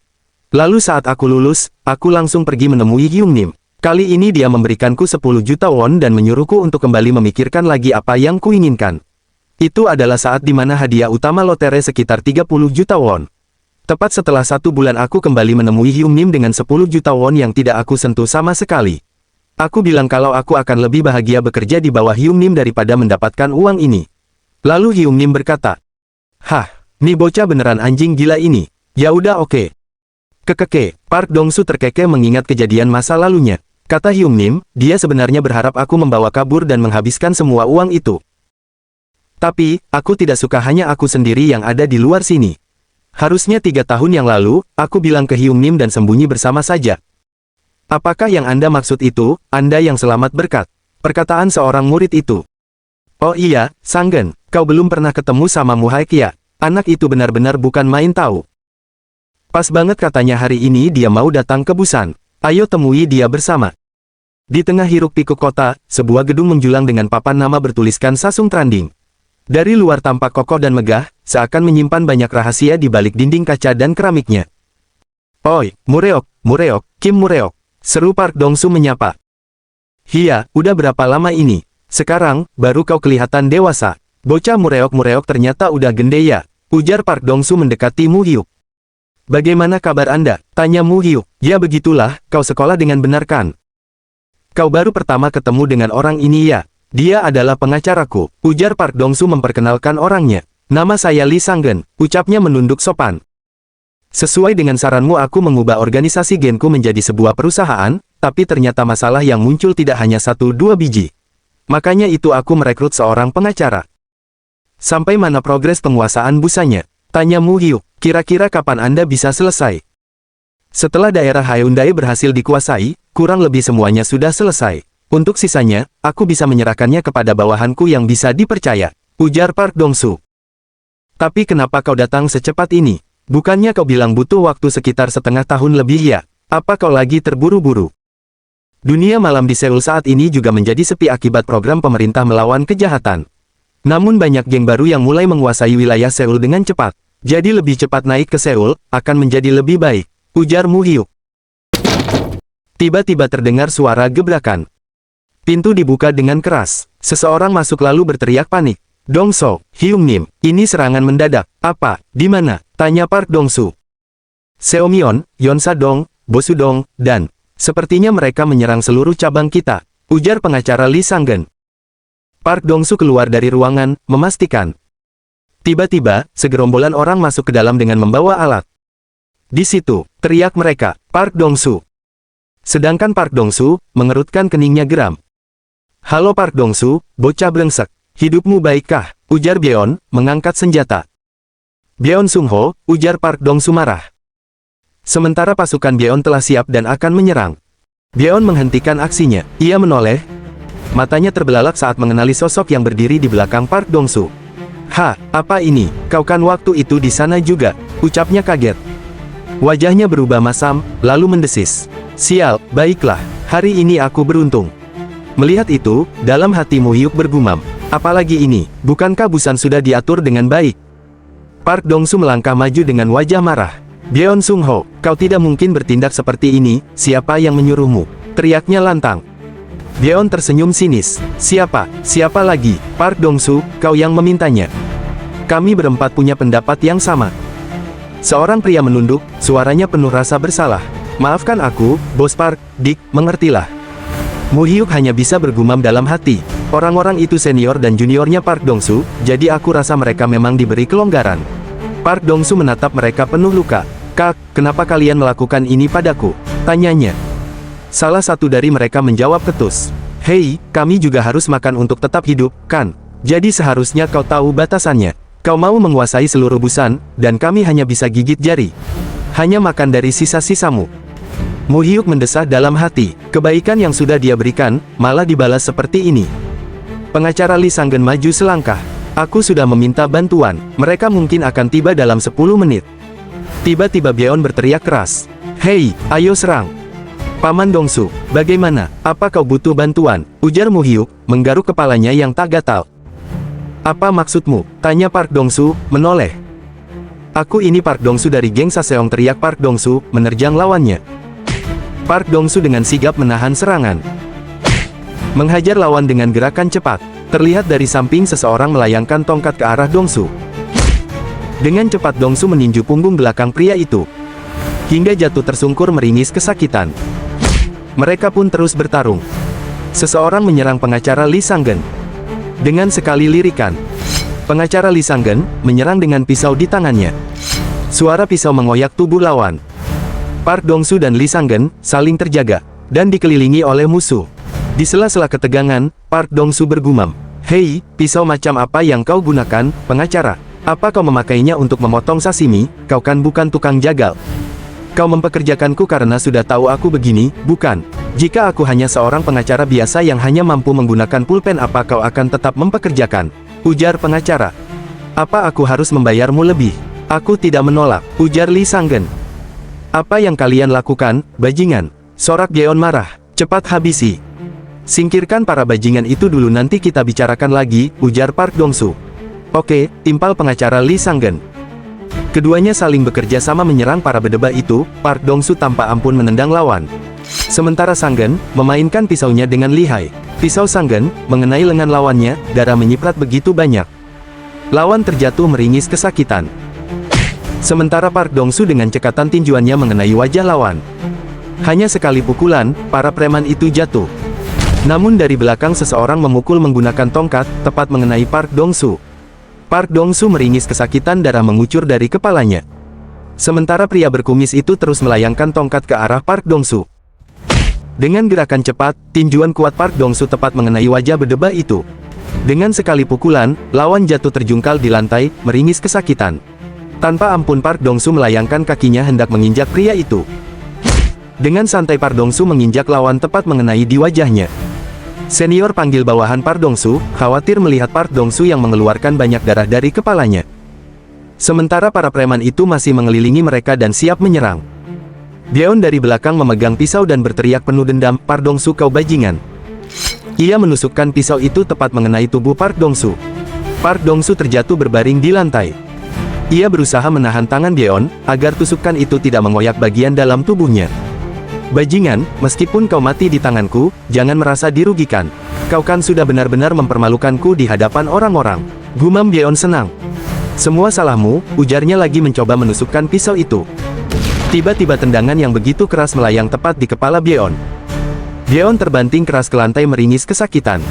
Lalu saat aku lulus, aku langsung pergi menemui Hyungnim. Kali ini dia memberikanku 10 juta won dan menyuruhku untuk kembali memikirkan lagi apa yang kuinginkan. Itu adalah saat di mana hadiah utama lotre sekitar 30 juta won. Tepat setelah 1 bulan aku kembali menemui Hyungnim dengan 10 juta won yang tidak aku sentuh sama sekali. Aku bilang kalau aku akan lebih bahagia bekerja di bawah Hyungnim daripada mendapatkan uang ini. Lalu Hyungnim berkata, "Hah, nih bocah beneran anjing gila ini. Ya udah oke." Kekeke, Park Dong-su terkekeh mengingat kejadian masa lalunya. Kata Hyungnim, dia sebenarnya berharap aku membawa kabur dan menghabiskan semua uang itu. Tapi, aku tidak suka hanya aku sendiri yang ada di luar sini. Harusnya 3 tahun yang lalu, aku bilang ke Hyungnim dan sembunyi bersama saja. Apakah yang Anda maksud itu, Anda yang selamat berkat? Perkataan seorang murid itu. Oh iya, Sanggen, kau belum pernah ketemu sama Muhaekia. Anak itu benar-benar bukan main tahu. Pas banget katanya hari ini dia mau datang ke Busan. Ayo temui dia bersama. Di tengah hiruk-pikuk kota, sebuah gedung menjulang dengan papan nama bertuliskan Sasung Tranding. Dari luar tampak kokoh dan megah, seakan menyimpan banyak rahasia di balik dinding kaca dan keramiknya. Oi, Mureok, Mureok, Kim Mureok. Seru Park Dong-su menyapa. Hiya, udah berapa lama ini? Sekarang, baru kau kelihatan dewasa. Bocah Mureok-Mureok ternyata udah gede ya, ujar Park Dong-su mendekati Mu Hyuk. Bagaimana kabar Anda? Tanya Mu Hyuk. Ya begitulah, kau sekolah dengan benar kan? Kau baru pertama ketemu dengan orang ini ya? Dia adalah pengacaraku, ujar Park Dong-su memperkenalkan orangnya. Nama saya Lee Sanggen, ucapnya menunduk sopan. Sesuai dengan saranmu aku mengubah organisasi genku menjadi sebuah perusahaan, tapi ternyata masalah yang muncul tidak hanya 1-2 biji. Makanya itu aku merekrut seorang pengacara. Sampai mana progres penguasaan busanya? Tanya Mu Hyuk, kira-kira kapan Anda bisa selesai? Setelah daerah Hyundai berhasil dikuasai, kurang lebih semuanya sudah selesai. Untuk sisanya, aku bisa menyerahkannya kepada bawahanku yang bisa dipercaya, ujar Park Dong-su. Tapi kenapa kau datang secepat ini? Bukannya kau bilang butuh waktu sekitar setengah tahun lebih ya? Apa kau lagi terburu-buru? Dunia malam di Seoul saat ini juga menjadi sepi akibat program pemerintah melawan kejahatan. Namun banyak geng baru yang mulai menguasai wilayah Seoul dengan cepat. Jadi lebih cepat naik ke Seoul, akan menjadi lebih baik, ujar Mu Hyuk. Tiba-tiba terdengar suara gebrakan. Pintu dibuka dengan keras. Seseorang masuk lalu berteriak panik. Dong-so, Hyungnim, ini serangan mendadak. Apa? Di mana? Tanya Park Dong-su. Seomyeon, Yonsa-dong, Bosu-dong, dan sepertinya mereka menyerang seluruh cabang kita, ujar pengacara Lee Sanggen. Park Dong-su keluar dari ruangan, memastikan. Tiba-tiba, segerombolan orang masuk ke dalam dengan membawa alat. Di situ, teriak mereka, Park Dong-su. Sedangkan Park Dong-su, mengerutkan keningnya geram. Halo Park Dong-su, bocah brengsek. Hidupmu baikkah? Ujar Byeon, mengangkat senjata. Byeon Sung-ho, ujar Park Dong-su marah. Sementara pasukan Byeon telah siap dan akan menyerang. Byeon menghentikan aksinya. Ia menoleh. Matanya terbelalak saat mengenali sosok yang berdiri di belakang Park Dong-su. Ha, apa ini? Kau kan waktu itu di sana juga, ucapnya kaget. Wajahnya berubah masam, lalu mendesis. Sial, baiklah, hari ini aku beruntung. Melihat itu, dalam hati Mu Hyuk bergumam. Apalagi ini, bukankah Busan sudah diatur dengan baik? Park Dong-su melangkah maju dengan wajah marah. Byeon Sung-ho, kau tidak mungkin bertindak seperti ini, siapa yang menyuruhmu? Teriaknya lantang. Byeon tersenyum sinis. Siapa? Siapa lagi? Park Dong-su, kau yang memintanya. Kami berempat punya pendapat yang sama. Seorang pria menunduk, suaranya penuh rasa bersalah. Maafkan aku, Bos Park, Dik, mengertilah. Mu Hyuk hanya bisa bergumam dalam hati. Orang-orang itu senior dan juniornya Park Dong-su, jadi aku rasa mereka memang diberi kelonggaran. Park Dong-su menatap mereka penuh luka. Kak, kenapa kalian melakukan ini padaku? Tanyanya. Salah satu dari mereka menjawab ketus. Hei, kami juga harus makan untuk tetap hidup, kan? Jadi seharusnya kau tahu batasannya. Kau mau menguasai seluruh busan, dan kami hanya bisa gigit jari. Hanya makan dari sisa-sisamu. Mu Hyuk mendesah dalam hati, kebaikan yang sudah dia berikan, malah dibalas seperti ini. Pengacara Lee Sanggen maju selangkah. Aku sudah meminta bantuan, mereka mungkin akan tiba dalam 10 menit. Tiba-tiba Byeon berteriak keras. Hei, ayo serang. Paman Dongsu, bagaimana? Apa kau butuh bantuan? Ujar Mu Hyuk, menggaruk kepalanya yang tak gatal. Apa maksudmu? Tanya Park Dongsu, menoleh. Aku ini Park Dongsu dari geng Saseong, teriak Park Dongsu, menerjang lawannya. Park Dongsu dengan sigap menahan serangan. Menghajar lawan dengan gerakan cepat. Terlihat dari samping seseorang melayangkan tongkat ke arah Dongsu. Dengan cepat Dongsu meninju punggung belakang pria itu. Hingga jatuh tersungkur meringis kesakitan. Mereka pun terus bertarung. Seseorang menyerang pengacara Lee Sanggen. Dengan sekali lirikan, pengacara Lee Sanggen menyerang dengan pisau di tangannya. Suara pisau mengoyak tubuh lawan. Park Dongsu dan Lee Sanggen saling terjaga, dan dikelilingi oleh musuh. Di sela-sela ketegangan, Park Dongsu bergumam. Hei, pisau macam apa yang kau gunakan, pengacara? Apa kau memakainya untuk memotong sashimi? Kau kan bukan tukang jagal. Kau mempekerjakanku karena sudah tahu aku begini, bukan? Jika aku hanya seorang pengacara biasa yang hanya mampu menggunakan pulpen, apa kau akan tetap mempekerjakan? Ujar pengacara. Apa aku harus membayarmu lebih? Aku tidak menolak, ujar Lee Sanggen. Apa yang kalian lakukan, bajingan? Sorak Byeon marah. Cepat habisi. Singkirkan para bajingan itu dulu, nanti kita bicarakan lagi, ujar Park Dongsu. Oke, timpal pengacara Lee Sanggen. Keduanya saling bekerja sama menyerang para bedebah itu. Park Dongsu tanpa ampun menendang lawan. Sementara Sanggen memainkan pisaunya dengan lihai. Pisau Sanggen mengenai lengan lawannya, darah menyiprat begitu banyak. Lawan terjatuh meringis kesakitan. Sementara Park Dongsu dengan cekatan tinjuannya mengenai wajah lawan. Hanya sekali pukulan, para preman itu jatuh. Namun dari belakang seseorang memukul menggunakan tongkat, tepat mengenai Park Dongsu. Park Dongsu meringis kesakitan, darah mengucur dari kepalanya. Sementara pria berkumis itu terus melayangkan tongkat ke arah Park Dongsu. Dengan gerakan cepat, tinjuan kuat Park Dongsu tepat mengenai wajah bedebah itu. Dengan sekali pukulan, lawan jatuh terjungkal di lantai, meringis kesakitan. Tanpa ampun Park Dongsu melayangkan kakinya hendak menginjak pria itu. Dengan santai Park Dongsu menginjak lawan tepat mengenai di wajahnya. Senior panggil bawahan Park Dongsu, khawatir melihat Park Dongsu yang mengeluarkan banyak darah dari kepalanya. Sementara para preman itu masih mengelilingi mereka dan siap menyerang. Byeon dari belakang memegang pisau dan berteriak penuh dendam, Park Dongsu, kau bajingan. Ia menusukkan pisau itu tepat mengenai tubuh Park Dongsu. Park Dongsu terjatuh berbaring di lantai. Ia berusaha menahan tangan Byeon, agar tusukan itu tidak mengoyak bagian dalam tubuhnya. Bajingan, meskipun kau mati di tanganku, jangan merasa dirugikan. Kau kan sudah benar-benar mempermalukanku di hadapan orang-orang. Gumam Byeon senang. Semua salahmu, ujarnya lagi mencoba menusukkan pisau itu. Tiba-tiba tendangan yang begitu keras melayang tepat di kepala Byeon. Byeon terbanting keras ke lantai meringis kesakitan.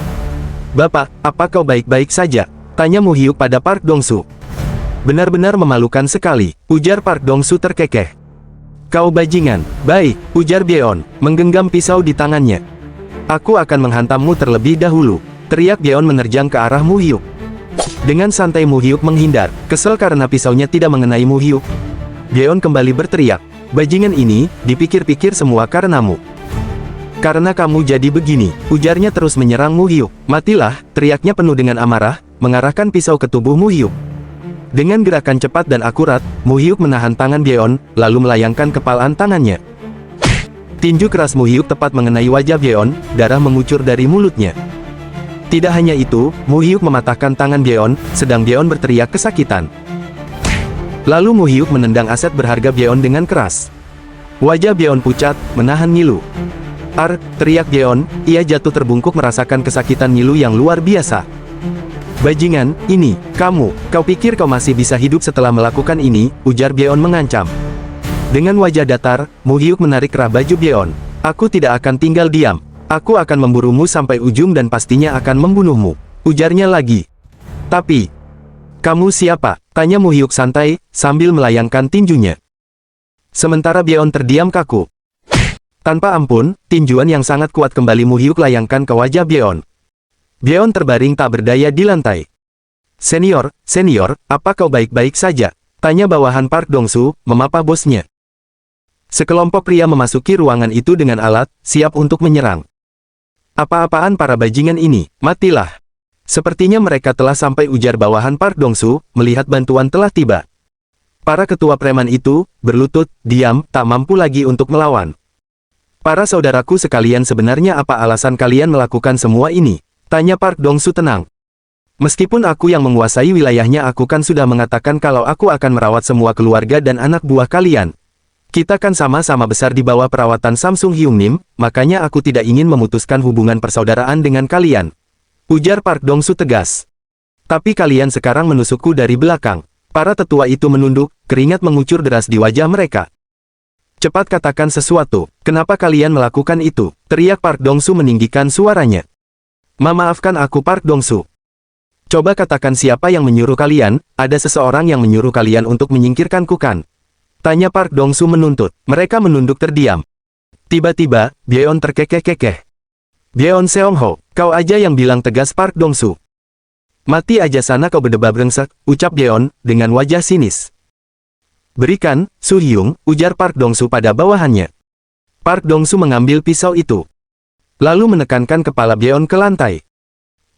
Bapak, apa kau baik-baik saja? Tanya Mu Hyuk pada Park Dongsu. Benar-benar memalukan sekali, ujar Park Dongsu terkekeh. Kau bajingan. Baik, ujar Byeon, menggenggam pisau di tangannya. Aku akan menghantammu terlebih dahulu, teriak Byeon menerjang ke arah Mu Hyuk. Dengan santai Mu Hyuk menghindar, kesel karena pisaunya tidak mengenai Mu Hyuk. Byeon kembali berteriak, bajingan ini, dipikir-pikir semua karenamu. Karena kamu jadi begini, ujarnya terus menyerang Mu Hyuk. Matilah, teriaknya penuh dengan amarah, mengarahkan pisau ke tubuh Mu Hyuk. Dengan gerakan cepat dan akurat, Mu Hyuk menahan tangan Byeon, lalu melayangkan kepalan tangannya. Tinju keras Mu Hyuk tepat mengenai wajah Byeon, darah mengucur dari mulutnya. Tidak hanya itu, Mu Hyuk mematahkan tangan Byeon, sedang Byeon berteriak kesakitan. Lalu Mu Hyuk menendang aset berharga Byeon dengan keras. Wajah Byeon pucat, menahan ngilu. Teriak Byeon, ia jatuh terbungkuk merasakan kesakitan ngilu yang luar biasa. Bajingan, ini, kau pikir kau masih bisa hidup setelah melakukan ini, ujar Byeon mengancam. Dengan wajah datar, Mu Hyuk menarik kerah baju Byeon. Aku tidak akan tinggal diam. Aku akan memburumu sampai ujung dan pastinya akan membunuhmu, ujarnya lagi. Tapi, kamu siapa? Tanya Mu Hyuk santai, sambil melayangkan tinjunya. Sementara Byeon terdiam kaku. Tanpa ampun, tinjuan yang sangat kuat kembali Mu Hyuk layangkan ke wajah Byeon. Byeon terbaring tak berdaya di lantai. Senior, apa kau baik-baik saja? Tanya bawahan Park Dong-su, memapah bosnya. Sekelompok pria memasuki ruangan itu dengan alat, siap untuk menyerang. Apa-apaan para bajingan ini, matilah. Sepertinya mereka telah sampai, ujar bawahan Park Dong-su, melihat bantuan telah tiba. Para ketua preman itu, berlutut, diam, tak mampu lagi untuk melawan. Para saudaraku sekalian, sebenarnya apa alasan kalian melakukan semua ini? Tanya Park Dong-su tenang. Meskipun aku yang menguasai wilayahnya, aku kan sudah mengatakan kalau aku akan merawat semua keluarga dan anak buah kalian. Kita kan sama-sama besar di bawah perawatan Samsung Hyung Nim, makanya aku tidak ingin memutuskan hubungan persaudaraan dengan kalian. Ujar Park Dong-su tegas. Tapi kalian sekarang menusukku dari belakang. Para tetua itu menunduk, keringat mengucur deras di wajah mereka. Cepat katakan sesuatu, kenapa kalian melakukan itu? Teriak Park Dong-su meninggikan suaranya. Maafkan aku Park Dong-su. Coba katakan siapa yang menyuruh kalian, ada seseorang yang menyuruh kalian untuk menyingkirkanku kan? Tanya Park Dong-su menuntut. Mereka menunduk terdiam. Tiba-tiba, Byeon terkekeh-kekeh. Byeon Seong-ho, kau aja yang bilang, tegas Park Dong-su. Mati aja sana kau berdebah brengsek, ucap Byeon, dengan wajah sinis. Berikan, Su-hyung, ujar Park Dong-su pada bawahannya. Park Dong-su mengambil pisau itu. Lalu menekankan kepala Byeon ke lantai.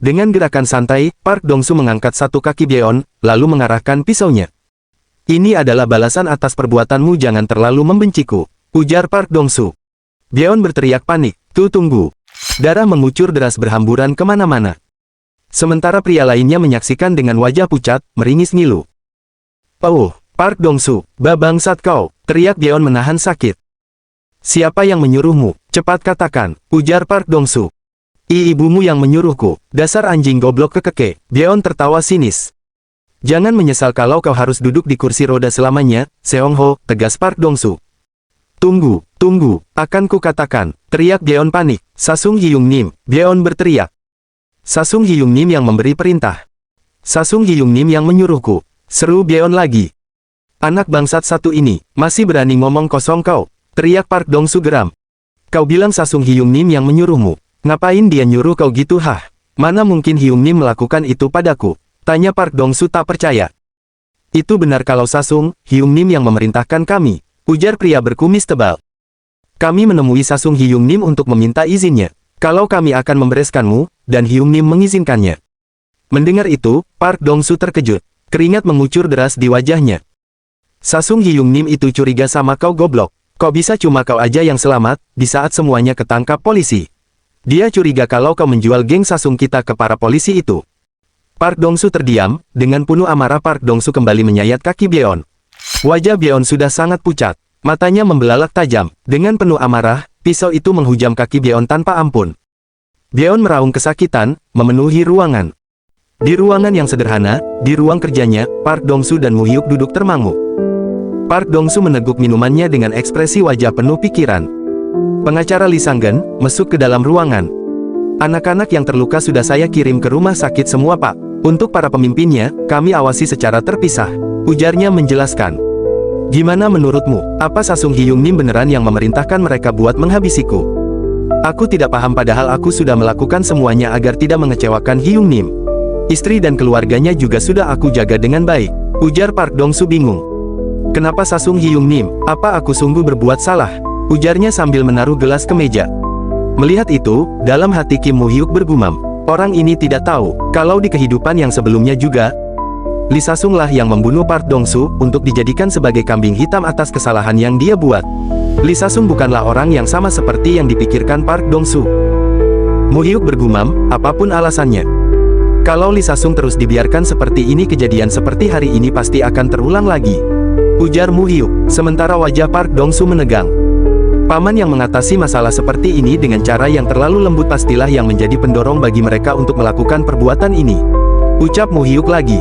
Dengan gerakan santai, Park Dong-su mengangkat satu kaki Byeon, lalu mengarahkan pisaunya. Ini adalah balasan atas perbuatanmu, jangan terlalu membenciku, ujar Park Dong-su. Byeon berteriak panik, tunggu. Darah mengucur deras berhamburan kemana-mana. Sementara pria lainnya menyaksikan dengan wajah pucat, meringis ngilu. Oh, Park Dong-su, bangsat kau, teriak Byeon menahan sakit. Siapa yang menyuruhmu? Cepat katakan, ujar Park Dong-su. Ibumu yang menyuruhku, dasar anjing goblok kekeke. Byeon tertawa sinis. Jangan menyesal kalau kau harus duduk di kursi roda selamanya, Seong-ho, tegas Park Dong-su. Tunggu, akan ku katakan, teriak Byeon panik. Sasung Hyung Nim, Byeon berteriak. Sasung Hyung Nim yang memberi perintah. Sasung Hyung Nim yang menyuruhku, seru Byeon lagi. Anak bangsat satu ini, masih berani ngomong kosong kau, teriak Park Dong-su geram. Kau bilang Sasung Hyung Nim yang menyuruhmu. Ngapain dia nyuruh kau gitu? Mana mungkin Hyung Nim melakukan itu padaku? Tanya Park Dong-su tak percaya. Itu benar kalau Sasung, Hyung Nim yang memerintahkan kami, ujar pria berkumis tebal. Kami menemui Sasung Hyung Nim untuk meminta izinnya. Kalau kami akan membereskanmu, dan Hyung Nim mengizinkannya. Mendengar itu, Park Dong-su terkejut. Keringat mengucur deras di wajahnya. Sasung Hyung Nim itu curiga sama kau goblok. Kok bisa cuma kau aja yang selamat, di saat semuanya ketangkap polisi? Dia curiga kalau kau menjual geng Sasung kita ke para polisi itu. Park Dong-su terdiam, dengan penuh amarah Park Dong-su kembali menyayat kaki Byeon. Wajah Byeon sudah sangat pucat, matanya membelalak tajam. Dengan penuh amarah, pisau itu menghujam kaki Byeon tanpa ampun. Byeon meraung kesakitan, memenuhi ruangan. Di ruangan yang sederhana, di ruang kerjanya, Park Dong-su dan Moo Hyuk duduk termangu. Park Dong-su meneguk minumannya dengan ekspresi wajah penuh pikiran. Pengacara Lee Sang-geun masuk ke dalam ruangan. Anak-anak yang terluka sudah saya kirim ke rumah sakit semua Pak. Untuk para pemimpinnya, kami awasi secara terpisah, ujarnya menjelaskan. Gimana menurutmu, apa Sasung Hyung Nim beneran yang memerintahkan mereka buat menghabisiku? Aku tidak paham padahal aku sudah melakukan semuanya agar tidak mengecewakan Hyung Nim. Istri dan keluarganya juga sudah aku jaga dengan baik, ujar Park Dong-su bingung. Kenapa Sasung Hyung Nim, apa aku sungguh berbuat salah? Ujarnya sambil menaruh gelas ke meja. Melihat itu, dalam hati Kim Moo Hyuk bergumam, orang ini tidak tahu, kalau di kehidupan yang sebelumnya juga, Lee Sasung lah yang membunuh Park Dong-su, untuk dijadikan sebagai kambing hitam atas kesalahan yang dia buat. Lee Sasung bukanlah orang yang sama seperti yang dipikirkan Park Dong-su. Moo Hyuk bergumam, apapun alasannya. Kalau Lee Sasung terus dibiarkan seperti ini, kejadian seperti hari ini pasti akan terulang lagi, ujar Moo Hyuk, sementara wajah Park Dong-su menegang. Paman yang mengatasi masalah seperti ini dengan cara yang terlalu lembut pastilah yang menjadi pendorong bagi mereka untuk melakukan perbuatan ini, ucap Moo Hyuk lagi.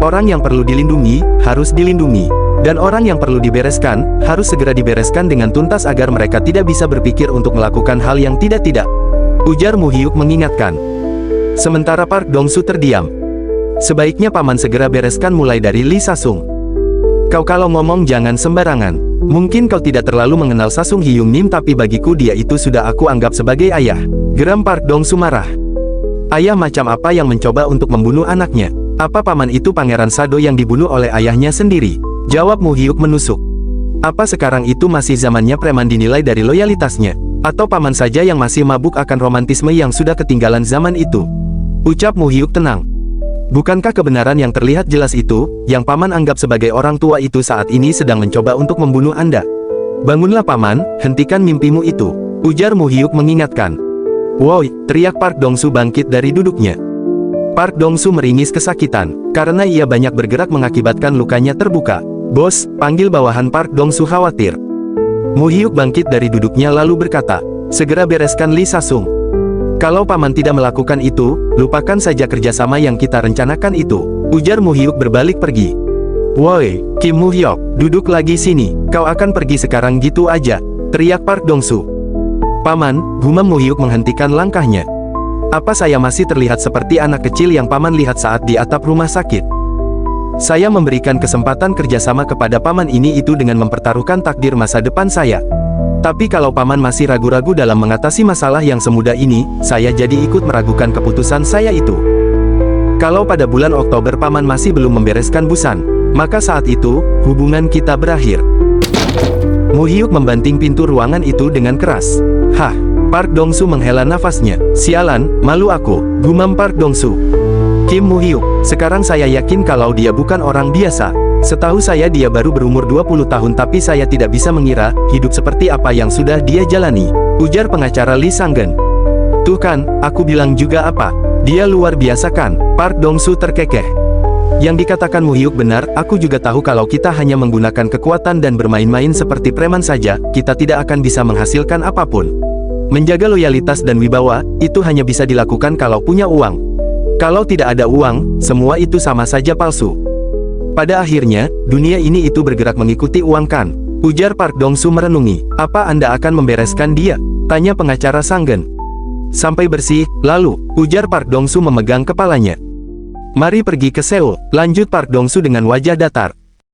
Orang yang perlu dilindungi, harus dilindungi. Dan orang yang perlu dibereskan, harus segera dibereskan dengan tuntas agar mereka tidak bisa berpikir untuk melakukan hal yang tidak-tidak, ujar Moo Hyuk mengingatkan. Sementara Park Dong-su terdiam. Sebaiknya paman segera bereskan mulai dari Lee Sasung. Kau kalau ngomong jangan sembarangan. Mungkin kau tidak terlalu mengenal Sasung Hyung Nim tapi bagiku dia itu sudah aku anggap sebagai ayah, geram Park Dong-su marah. Ayah macam apa yang mencoba untuk membunuh anaknya? Apa paman itu Pangeran Sado yang dibunuh oleh ayahnya sendiri? Jawab Mu Hyuk menusuk. Apa sekarang itu masih zamannya preman dinilai dari loyalitasnya? Atau paman saja yang masih mabuk akan romantisme yang sudah ketinggalan zaman itu? Ucap Mu Hyuk tenang. Bukankah kebenaran yang terlihat jelas itu, yang paman anggap sebagai orang tua itu saat ini sedang mencoba untuk membunuh Anda? Bangunlah paman, hentikan mimpimu itu, ujar Mu Hyuk mengingatkan. Woi, teriak Park Dong-su bangkit dari duduknya. Park Dong-su meringis kesakitan, karena ia banyak bergerak mengakibatkan lukanya terbuka. Bos, panggil bawahan. Park Dong-su khawatir. Mu Hyuk bangkit dari duduknya lalu berkata, segera bereskan Lee Sasung. Kalau paman tidak melakukan itu, lupakan saja kerjasama yang kita rencanakan itu, ujar Mu Hyuk berbalik pergi. Woi, Kim Mu Hyuk, duduk lagi sini, kau akan pergi sekarang gitu aja, teriak Park Dong-su. Paman, gumam Mu Hyuk menghentikan langkahnya. Apa saya masih terlihat seperti anak kecil yang paman lihat saat di atap rumah sakit? Saya memberikan kesempatan kerjasama kepada paman ini itu dengan mempertaruhkan takdir masa depan saya. Tapi kalau paman masih ragu-ragu dalam mengatasi masalah yang semudah ini, saya jadi ikut meragukan keputusan saya itu. Kalau pada bulan Oktober paman masih belum membereskan Busan, maka saat itu, hubungan kita berakhir. Mu Hyuk membanting pintu ruangan itu dengan keras. Hah, Park Dong-su menghela nafasnya. Sialan, malu aku, gumam Park Dong-su. Kim Mu Hyuk, sekarang saya yakin kalau dia bukan orang biasa. Setahu saya dia baru berumur 20 tahun tapi saya tidak bisa mengira, hidup seperti apa yang sudah dia jalani, ujar pengacara Lee Sang-geun. Tuh kan, aku bilang juga apa, dia luar biasa kan, Park Dong-su terkekeh. Yang dikatakan Mu Hyuk benar, aku juga tahu kalau kita hanya menggunakan kekuatan dan bermain-main seperti preman saja, kita tidak akan bisa menghasilkan apapun. Menjaga loyalitas dan wibawa, itu hanya bisa dilakukan kalau punya uang. Kalau tidak ada uang, semua itu sama saja palsu. Pada akhirnya, dunia ini itu bergerak mengikuti uang kan? Ujar Park Dong-su merenungi. Apa Anda akan membereskan dia? Tanya pengacara Sang-geun. Sampai bersih, lalu, ujar Park Dong-su memegang kepalanya. Mari pergi ke Seoul, lanjut Park Dong-su dengan wajah datar.